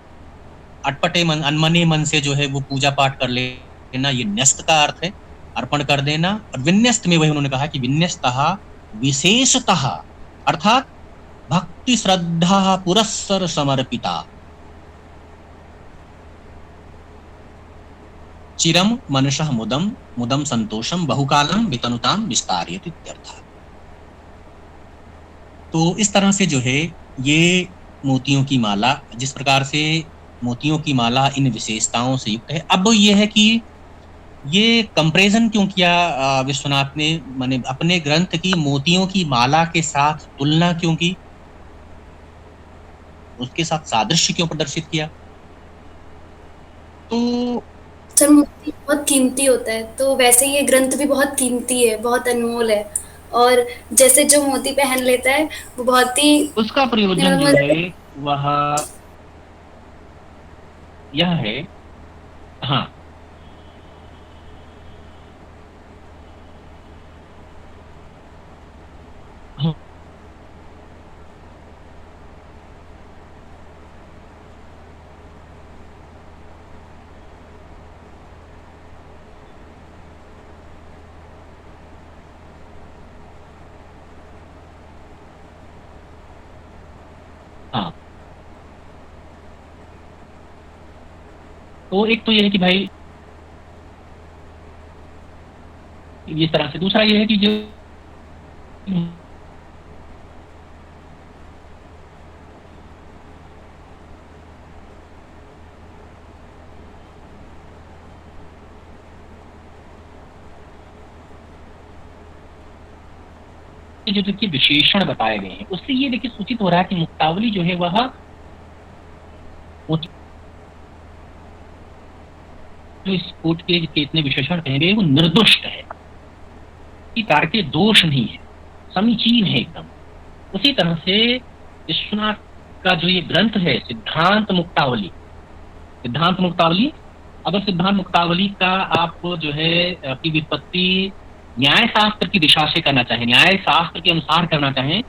अटपटे मन, अनमने मन से जो है वो पूजा पाठ कर लेना, ये न्यस्त का अर्थ है, अर्पण कर देना। और विन्यस्त में वही उन्होंने कहा कि विन्यस्तः विशेषतः, अर्थात भक्ति श्रद्धा पुरस्सर समर्पिता चिरम मनसः मुदम मुदम संतोषम बहुकालम वितनुताम विस्तारयति इत्यर्थः। तो इस तरह से जो है ये मोतियों की माला, जिस प्रकार से मोतियों की माला इन विशेषताओं से युक्त है। अब ये है कि ये कंपैरिजन क्यों किया विश्वनाथ ने, माने अपने ग्रंथ की मोतियों की माला के साथ तुलना क्यों की, उसके साथ सादृश्य क्यों प्रदर्शित किया? तो सर मोती बहुत कीमती होता है, तो वैसे ये ग्रंथ भी बहुत कीमती है, बहुत अनमोल है, और जैसे जो मोती पहन लेता है वो बहुत ही उसका प्रयोजन जो है वह यह है, हाँ हाँ, तो एक तो ये है कि भाई इस तरह से, दूसरा ये है कि जो जो देखिए विशेषण बताए गए हैं उससे ये देखिए सूचित हो रहा है कि मुक्तावली जो है वह जो इस कोट के इतने विशेषण कहे गए वो निर्दोष है, कार के दोष नहीं है, समीचीन है एकदम। उसी तरह से विश्वनाथ का जो ये ग्रंथ है सिद्धांत मुक्तावली, सिद्धांत मुक्तावली, अगर सिद्धांत मुक्तावली का आप जो है की विपत्ति न्याय शास्त्र की दिशा से करना चाहें, न्याय शास्त्र के अनुसार करना चाहें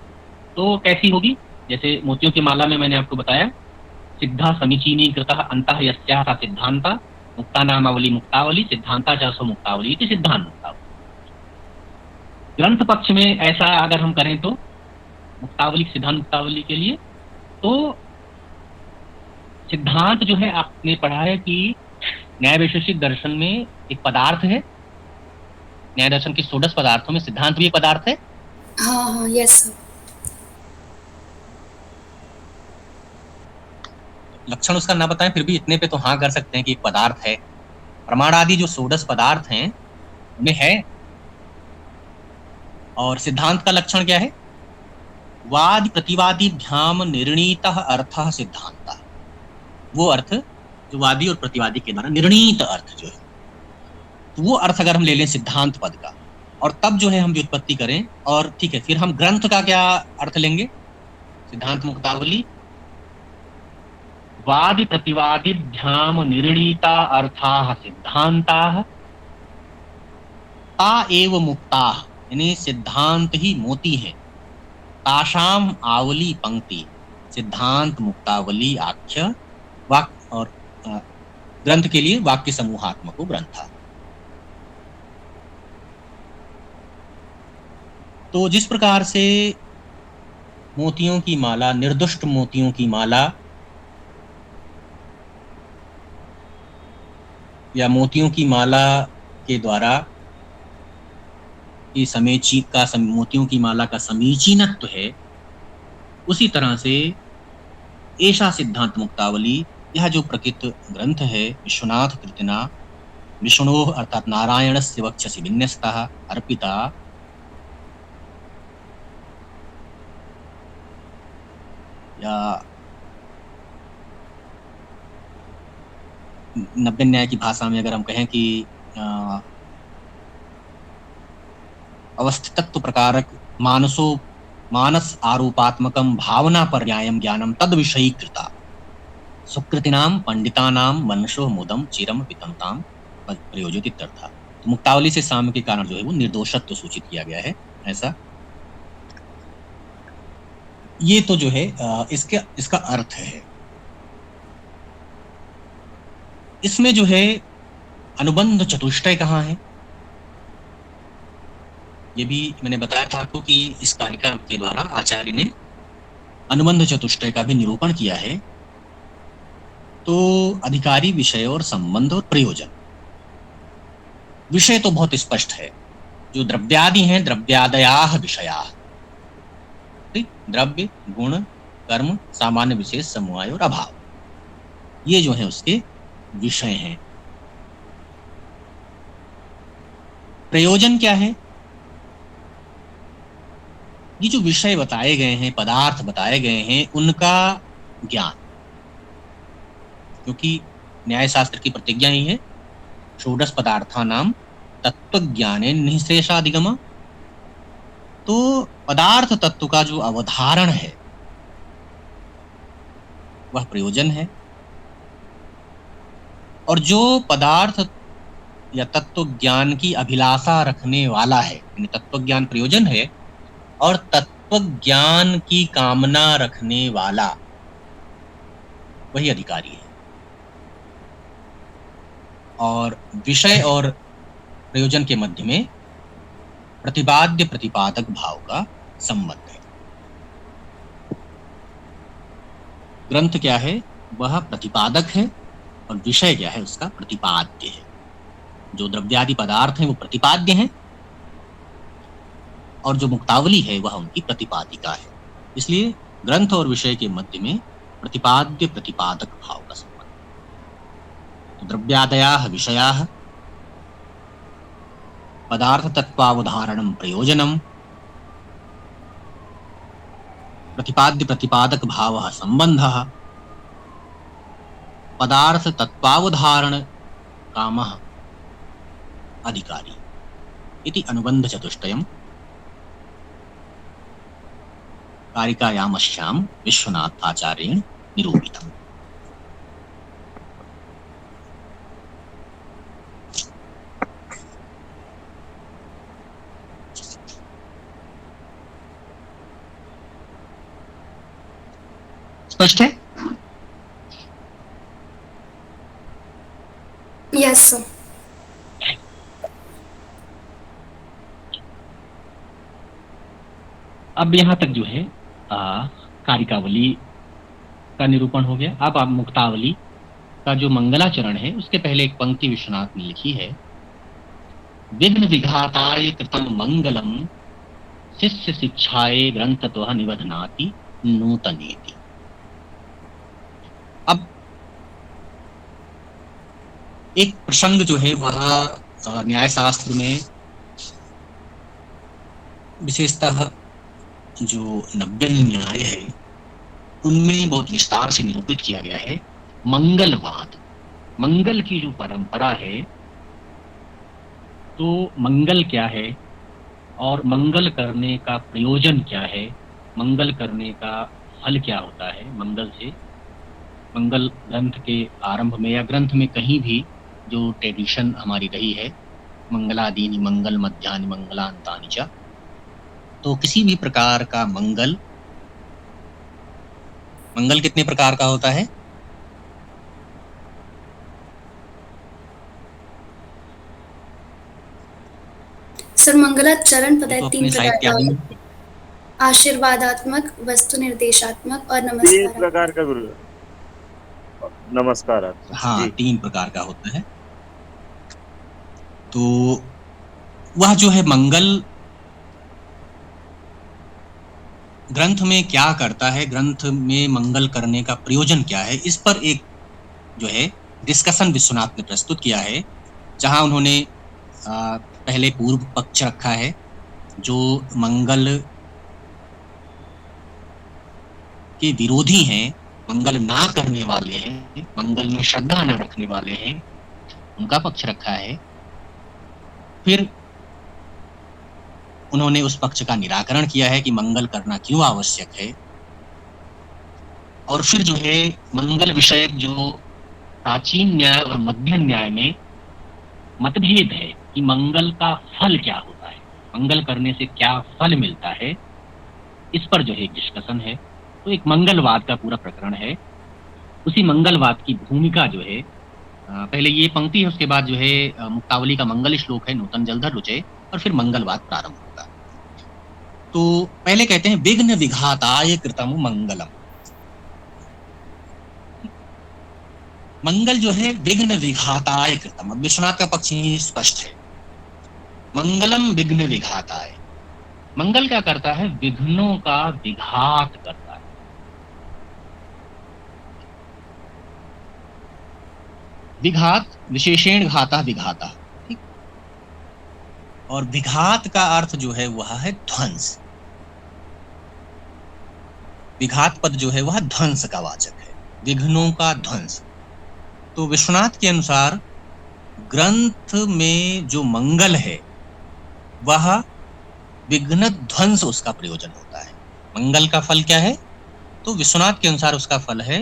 तो कैसी होगी? जैसे मोतियों की माला में मैंने आपको बताया, सिद्धा समीचीनी कृतः अंतः यस्याः सिद्धांता मुक्ता नामावली मुक्तावली सिद्धांता चासो मुक्तावली इति सिद्धांत मुक्तावली। ग्रंथ पक्ष में ऐसा अगर हम करें तो मुक्तावली, सिद्धांत मुक्तावली के लिए तो सिद्धांत जो है आपने पढ़ा है कि न्याय वैशेषिक दर्शन में एक पदार्थ है, न्याय दर्शन के 16 पदार्थों में सिद्धांत भी एक पदार्थ है। हाँ हाँ, यस सर। लक्षण उसका ना बताएं फिर भी इतने पे तो हाँ कर सकते हैं कि एक पदार्थ है। प्रमाण आदि जो 16 पदार्थ हैं उनमें है। और सिद्धांत का लक्षण क्या है? वाद प्रतिवादी भ्याम निर्णीतः अर्थः सिद्धांत, वो अर्थ जो वादी और प्रतिवादी के द्वारा निर्णीत अर्थ जो है, तो वो अर्थ अगर हम ले लें सिद्धांत पद का और तब जो है हम व्युत्पत्ति करें, और ठीक है फिर हम ग्रंथ का क्या अर्थ लेंगे? सिद्धांत मुक्तावली वादि प्रतिवादी भ्याम निर्णीता अर्थाः सिद्धांताः ता एव मुक्ताः, यानी सिद्धांत ही मोती है। ताशाम आवली पंक्ति सिद्धांत मुक्तावली आख्य वाक्य, और ग्रंथ के लिए वाक्य समूहात्मको ग्रंथ। तो जिस प्रकार से मोतियों की माला, निर्दुष्ट मोतियों की माला या मोतियों की माला के द्वारा मोतियों की माला का समीचीनत्व है, उसी तरह से ऐसा सिद्धांत मुक्तावली, यह जो प्रकृत ग्रंथ है विश्वनाथ कृतिना विष्णोः अर्थात नारायणस्य वक्षसि विन्यस्तः अर्पिता या नब्बे न्याय की भाषा में अगर हम कहें कि अवस्थितत्व प्रकारक मानस आरोपात्मकम भावना पर्यायम ज्ञानम तद विषयी कृता सुकृतिनाम पंडितानाम मनसो मुदम चिरम वितंताम प्रयोजित इत्यर्थ। तो मुक्तावली से साम्य के कारण जो है वो निर्दोषत्व सूचित किया गया है। ऐसा ये तो जो है इसका अर्थ है। इसमें जो है अनुबंध चतुष्टय कहाँ है? ये भी मैंने बताया था आपको कि इस कारिका के द्वारा आचार्य ने अनुबंध चतुष्टय का भी निरूपण किया है। तो अधिकारी, विषय और संबंध और प्रयोजन। विषय तो बहुत स्पष्ट है, जो द्रव्यादि हैं, द्रव्यादयाः विषयाः। द्रव्य, गुण, कर्म, सामान्य, विशेष, समवाय और अभाव, ये जो है उसके विषय हैं। प्रयोजन क्या है? ये जो विषय बताए गए हैं, पदार्थ बताए गए हैं, उनका ज्ञान, क्योंकि न्याय शास्त्र की प्रतिज्ञा ही है षोडश पदार्थानाम तत्वज्ञाने निःशेषाधिगम। तो पदार्थ तत्व का जो अवधारण है वह प्रयोजन है, और जो पदार्थ या तत्व ज्ञान की अभिलाषा रखने वाला है, यानी तत्व ज्ञान प्रयोजन है, और तत्व ज्ञान की कामना रखने वाला वही अधिकारी है। और विषय और प्रयोजन के मध्य में प्रतिपाद्य प्रतिपादक भाव का संबंध है। ग्रंथ क्या है? वह प्रतिपादक है, और विषय क्या है? उसका प्रतिपाद्य है। जो द्रव्यादि पदार्थ हैं वो प्रतिपाद्य हैं, और जो मुक्तावली है वह उनकी प्रतिपादिका है। इसलिए ग्रंथ और विषय के मध्य में प्रतिपाद्य प्रतिपादक भाव का संबंध। तो द्रव्यादयाः विषयाः पदार्थ तत्वावधारणं प्रयोजनम, प्रतिपाद्य प्रतिपादक भावः संबंधः, पदार्थ तत्वावधारण कामः अधिकारी इति अनुबंध चतुष्टयम् कारिकायामस्यां विश्वनाथाचार्येण निरूपितम्। स्पष्ट है? Yes sir. अब यहाँ तक जो है कारिकावली का निरूपण हो गया। अब आप मुक्तावली का जो मंगलाचरण है उसके पहले एक पंक्ति विश्वनाथ ने लिखी है, विघ्न विघाताय कृतम मंगलम शिष्य शिक्षाए ग्रंथत्वः निबध्नाति नूतनेति। अब एक प्रसंग जो है वह न्याय शास्त्र में विशेषतः जो 90 न्याय है उनमें बहुत विस्तार से निरूपित किया गया है। मंगलवाद, मंगल की जो परंपरा है, तो मंगल क्या है और मंगल करने का प्रयोजन क्या है, मंगल करने का फल क्या होता है। मंगल से, मंगल ग्रंथ के आरंभ में या ग्रंथ में कहीं भी जो ट्रेडिशन हमारी रही है, मंगलादीनि मंगल मध्यानि मंगलांतानि च, तो किसी भी प्रकार का मंगल, मंगल कितने प्रकार का होता है? सर मंगलाचरण पता तो है 3 अपने प्रकार साहित्य का, आशीर्वादात्मक, वस्तु निर्देशात्मक और 3 नमस्कार। प्रकार का गुरु नमस्कार। हाँ, 3 प्रकार का होता है। तो वह जो है मंगल ग्रंथ में क्या करता है, ग्रंथ में मंगल करने का प्रयोजन क्या है, इस पर एक जो है डिस्कशन विश्वनाथ ने प्रस्तुत किया है, जहां उन्होंने पहले पूर्व पक्ष रखा है जो मंगल के विरोधी हैं, मंगल ना करने वाले हैं, मंगल में श्रद्धा न रखने वाले हैं, उनका पक्ष रखा है। फिर उन्होंने उस पक्ष का निराकरण किया है कि मंगल करना क्यों आवश्यक है। और फिर जो है मंगल विषयक जो प्राचीन न्याय और मध्य न्याय में मतभेद है कि मंगल का फल क्या होता है, मंगल करने से क्या फल मिलता है, इस पर जो है एक डिस्कशन है। तो एक मंगलवाद का पूरा प्रकरण है। उसी मंगलवाद की भूमिका जो है, पहले ये पंक्ति है, उसके बाद जो है मुक्तावली का मंगल श्लोक है, नूतन जलधर रुचे और फिर मंगलवाद प्रारंभ होगा। तो पहले कहते हैं विघ्न विघाताय कृतम मंगलम। मंगल जो है विघ्न विघाताय कृतम, अब विश्वनाथ का पक्ष ही स्पष्ट है। मंगलम विघ्न विघाताय, मंगल क्या करता है? विघ्नों का विघात करता है। विघात विशेषण घाता विघाता, ठीक। और विघात का अर्थ जो है वह है ध्वंस। विघात पद जो है वह ध्वंस का वाचक है, विघ्नों का ध्वंस। तो विश्वनाथ के अनुसार ग्रंथ में जो मंगल है वह विघ्न ध्वंस उसका प्रयोजन होता है। मंगल का फल क्या है? तो विश्वनाथ के अनुसार उसका फल है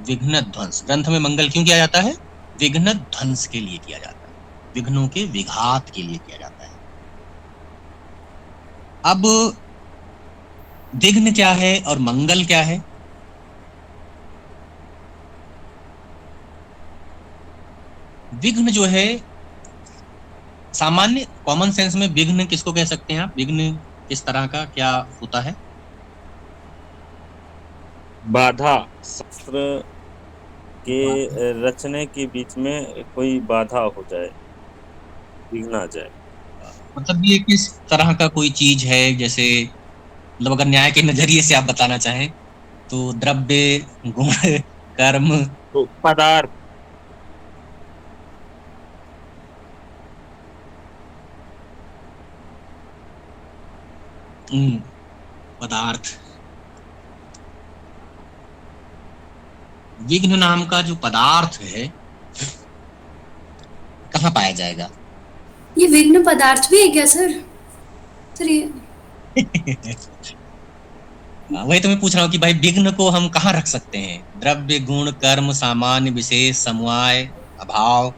विघ्न ध्वंस। ग्रंथ में मंगल क्यों किया जाता है? विघ्न ध्वंस के लिए किया जाता है, विघ्नों के विघात के लिए किया जाता है। अब विघ्न क्या है और मंगल क्या है? विघ्न जो है सामान्य कॉमन सेंस में विघ्न किसको कह सकते हैं आप? विघ्न किस तरह का क्या होता है? बाधा, शास्त्र के रचने के बीच में कोई बाधा हो जाए, विघ्न आ जाए। मतलब ये किस तरह का कोई चीज है? जैसे मतलब अगर न्याय के नजरिए से आप बताना चाहें तो द्रव्य, गुण, कर्म, तो पदार्थ, पदार्थ। विघ्न नाम का जो पदार्थ है कहाँ पाया जाएगा? ये विघ्न पदार्थ भी है क्या सर ये वही तो मैं पूछ रहा हूँ कि भाई विघ्न को हम कहाँ रख सकते हैं? द्रव्य, गुण, कर्म, सामान्य, विशेष, समवाय, अभाव।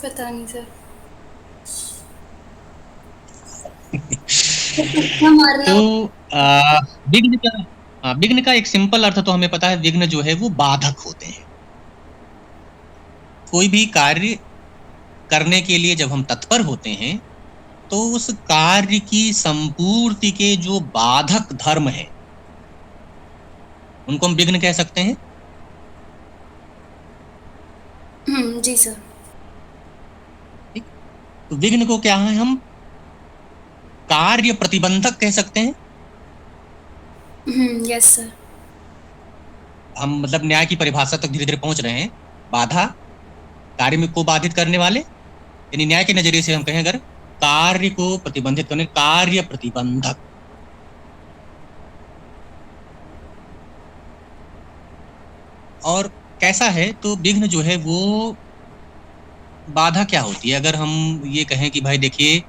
पता नहीं सर। मारना तो विघ्न का एक सिंपल अर्थ तो हमें पता है। विघ्न जो है वो बाधक होते हैं। कोई भी कार्य करने के लिए जब हम तत्पर होते हैं तो उस कार्य की संपूर्ति के जो बाधक धर्म है उनको हम विघ्न कह सकते हैं। जी सर। ठीक। तो विघ्न को क्या है? हम कार्य प्रतिबंधक कह सकते हैं। Yes sir. हम मतलब न्याय की परिभाषा तक धीरे धीरे पहुंच रहे हैं। बाधा, कार्य में को बाधित करने वाले, यानी न्याय के नजरिए से हम कहें अगर कार्य को प्रतिबंधित करने, कार्य प्रतिबंधक। और कैसा है? तो विघ्न जो है वो बाधा क्या होती है? अगर हम ये कहें कि भाई देखिए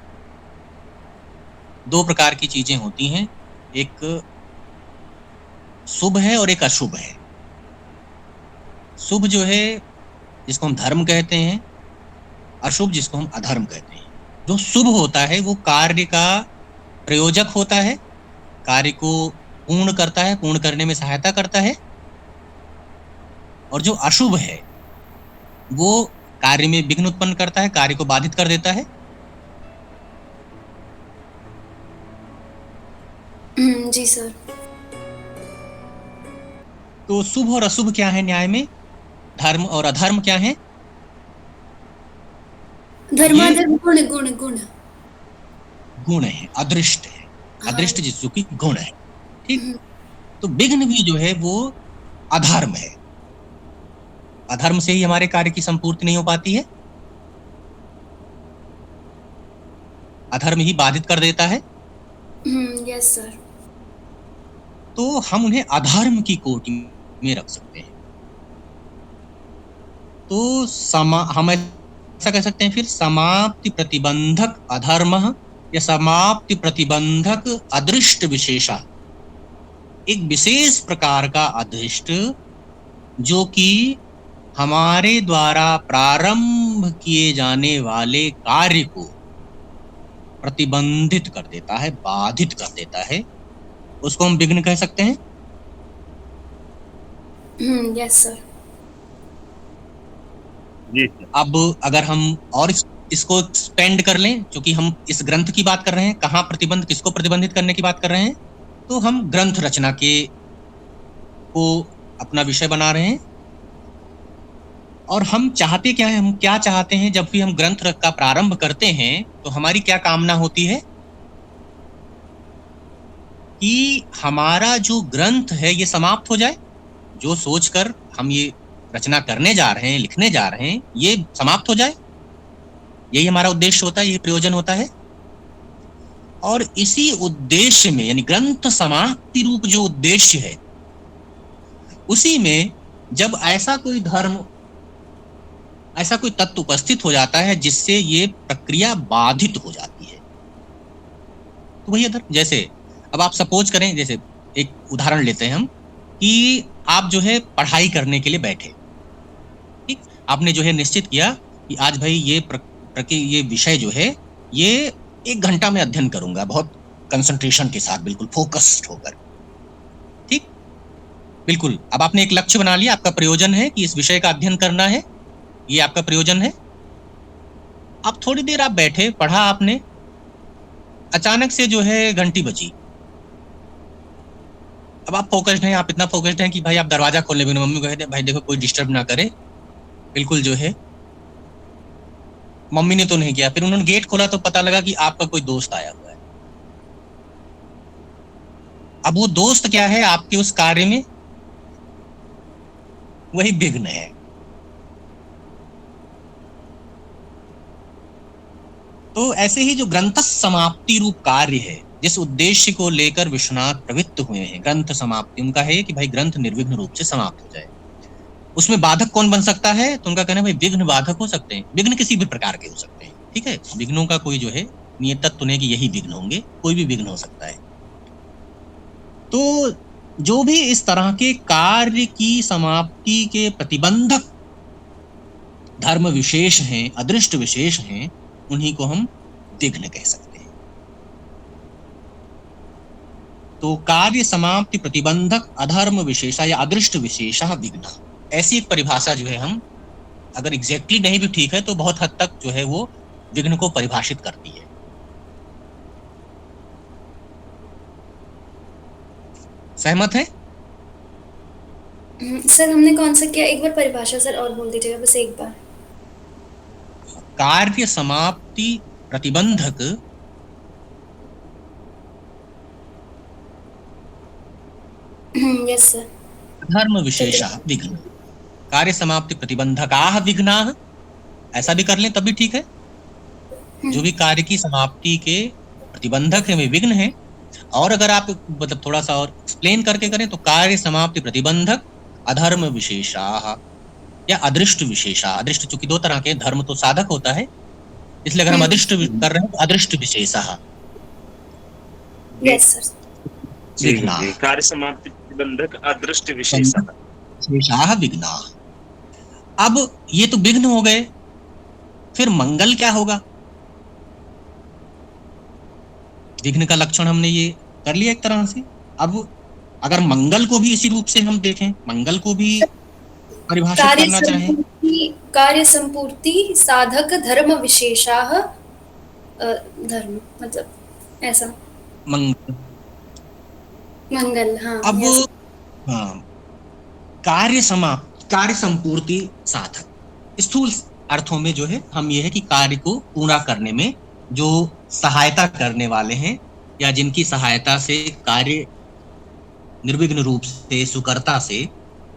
दो प्रकार की चीजें होती हैं, एक शुभ है और एक अशुभ है। शुभ जो है जिसको हम धर्म कहते हैं, अशुभ जिसको हम अधर्म कहते हैं। जो शुभ होता है वो कार्य का प्रयोजक होता है, कार्य को पूर्ण करता है, पूर्ण करने में सहायता करता है। और जो अशुभ है वो कार्य में विघ्न उत्पन्न करता है, कार्य को बाधित कर देता है। जी सर। तो शुभ और अशुभ क्या है न्याय में? धर्म और अधर्म क्या है? धर्माधर्म गुण गुण गुण गुण है, अदृष्ट है। अदृष्ट जिसको कि गुण है। ठीक। तो विघ्न भी जो है वो अधर्म है। अधर्म से ही हमारे कार्य की संपूर्ति नहीं हो पाती है, अधर्म ही बाधित कर देता है। Yes sir. तो हम उन्हें अधर्म की कोटि में रख सकते हैं। तो हम ऐसा कह सकते हैं फिर समाप्ति प्रतिबंधक अधर्म या समाप्ति प्रतिबंधक अदृष्ट विशेषा, एक विशेष प्रकार का अदृष्ट जो कि हमारे द्वारा प्रारंभ किए जाने वाले कार्य को प्रतिबंधित कर देता है, बाधित कर देता है, उसको हम विघ्न कह सकते हैं। Yes sir. जी अब अगर हम और इसको एक्सपेंड कर लें, क्योंकि हम इस ग्रंथ की बात कर रहे हैं, कहाँ प्रतिबंध, किसको प्रतिबंधित करने की बात कर रहे हैं, तो हम ग्रंथ रचना के को अपना विषय बना रहे हैं। और हम चाहते क्या है, हम क्या चाहते हैं जब भी हम ग्रंथ का प्रारंभ करते हैं तो हमारी क्या कामना होती है कि हमारा जो ग्रंथ है ये समाप्त हो जाए, जो सोचकर हम ये रचना करने जा रहे हैं, लिखने जा रहे हैं, ये समाप्त हो जाए। यही हमारा उद्देश्य होता है, यही प्रयोजन होता है। और इसी उद्देश्य में, यानी ग्रंथ समाप्ति रूप जो उद्देश्य है, उसी में जब ऐसा कोई धर्म, ऐसा कोई तत्व उपस्थित हो जाता है जिससे ये प्रक्रिया बाधित हो जाती है, तो वही अदर, जैसे अब आप सपोज करें, जैसे एक उदाहरण लेते हैं हम, कि आप जो है पढ़ाई करने के लिए बैठे, ठीक, आपने जो है निश्चित किया कि आज भाई ये विषय जो है ये 1 घंटा में अध्ययन करूंगा, बहुत कंसंट्रेशन के साथ, बिल्कुल फोकस्ड होकर, ठीक, बिल्कुल। अब आपने एक लक्ष्य बना लिया, आपका प्रयोजन है कि इस विषय का अध्ययन करना है, ये आपका प्रयोजन है। अब थोड़ी देर आप बैठे, पढ़ा आपने, अचानक से जो है घंटी बजी। अब आप फोकस्ड हैं, आप इतना फोकस्ड हैं कि भाई आप दरवाजा खोलने भी, मम्मी को कहते भाई देखो कोई डिस्टर्ब ना करे, बिल्कुल जो है। मम्मी ने तो नहीं किया, फिर उन्होंने गेट खोला तो पता लगा कि आपका कोई दोस्त आया हुआ है। अब वो दोस्त क्या है आपके उस कार्य में, वही विघ्न है। तो ऐसे ही जो ग्रंथ समाप्ति रूप कार्य है, जिस उद्देश्य को लेकर विश्वनाथ प्रवृत्त हुए हैं, ग्रंथ समाप्ति उनका है कि भाई ग्रंथ निर्विघ्न रूप से समाप्त हो जाए। उसमें बाधक कौन बन सकता है, तो उनका कहना है भाई विघ्न बाधक हो सकते हैं, विघ्न किसी भी प्रकार के हो सकते हैं, ठीक है। विघ्नों का कोई जो है नियत तत्व नहीं कि यही विघ्न होंगे, कोई भी विघ्न हो सकता है। तो जो भी इस तरह के कार्य की समाप्ति के प्रतिबंधक धर्म विशेष हैं, अदृष्ट विशेष हैं, उन्हीं को हम विघ्न कह सकते हैं। तो कार्य समाप्ति प्रतिबंधक अधर्म विशेषा या अदृष्ट विशेषा विघ्न, ऐसी एक परिभाषा जो है, हम अगर एग्जैक्टली नहीं भी ठीक है तो बहुत हद तक जो है वो विघ्न को परिभाषित करती है। सहमत है? सर हमने कौन सा किया, एक बार परिभाषा सर और बोल दीजिएगा, बस एक बार। कार्य समाप्ति प्रतिबंधक यस सर। धर्म विशेषा विघ्न, कार्य समाप्ति प्रतिबंधकाः विघ्नाः, ऐसा भी कर लें तब भी ठीक है। जो भी कार्य की समाप्ति के प्रतिबंधक है वे विघ्न है। और अगर आप मतलब थोड़ा सा और एक्सप्लेन करके करें तो कार्य समाप्ति प्रतिबंधक अधर्म विशेषाः या अदृष्ट विशेषा। अदृष्ट चूंकि 2 तरह के, धर्म तो साधक होता है, इसलिए अगर हम अदृष्ट कर रहे हैं तो अदृष्ट विशेषाः यस सर। विघ्नाः, कार्य समाप्ति प्रतिबंधक अदृष्ट विशेषाः विघ्नाः। अब ये तो विघ्न हो गए, फिर मंगल क्या होगा? विघ्न का लक्षण हमने ये कर लिया एक तरह से। अब अगर मंगल को भी इसी रूप से हम देखें, मंगल को भी परिभाषित करना चाहें, कार्य संपूर्ति साधक धर्म विशेषाः धर्म, मतलब ऐसा मंगल। हाँ, अब हाँ, कार्य समाप्त, कार्य संपूर्ति साधक स्थूल अर्थों में जो है हम ये है कि कार्य को पूरा करने में जो सहायता करने वाले हैं या जिनकी सहायता से कार्य निर्विघ्न रूप से सुकरता से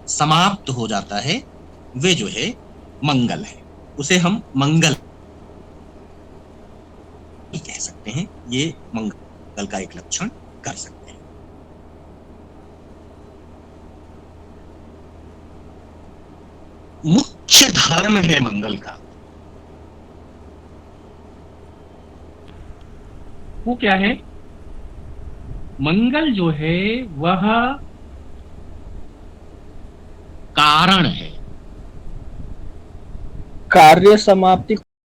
समाप्त हो जाता है, वे जो है मंगल है। उसे हम मंगल कह सकते हैं, ये मंगल का एक लक्षण कर सकते हैं। मुख्य धर्म है मंगल का, वो क्या है? मंगल जो है वह कारण है, कार्य समाप्ति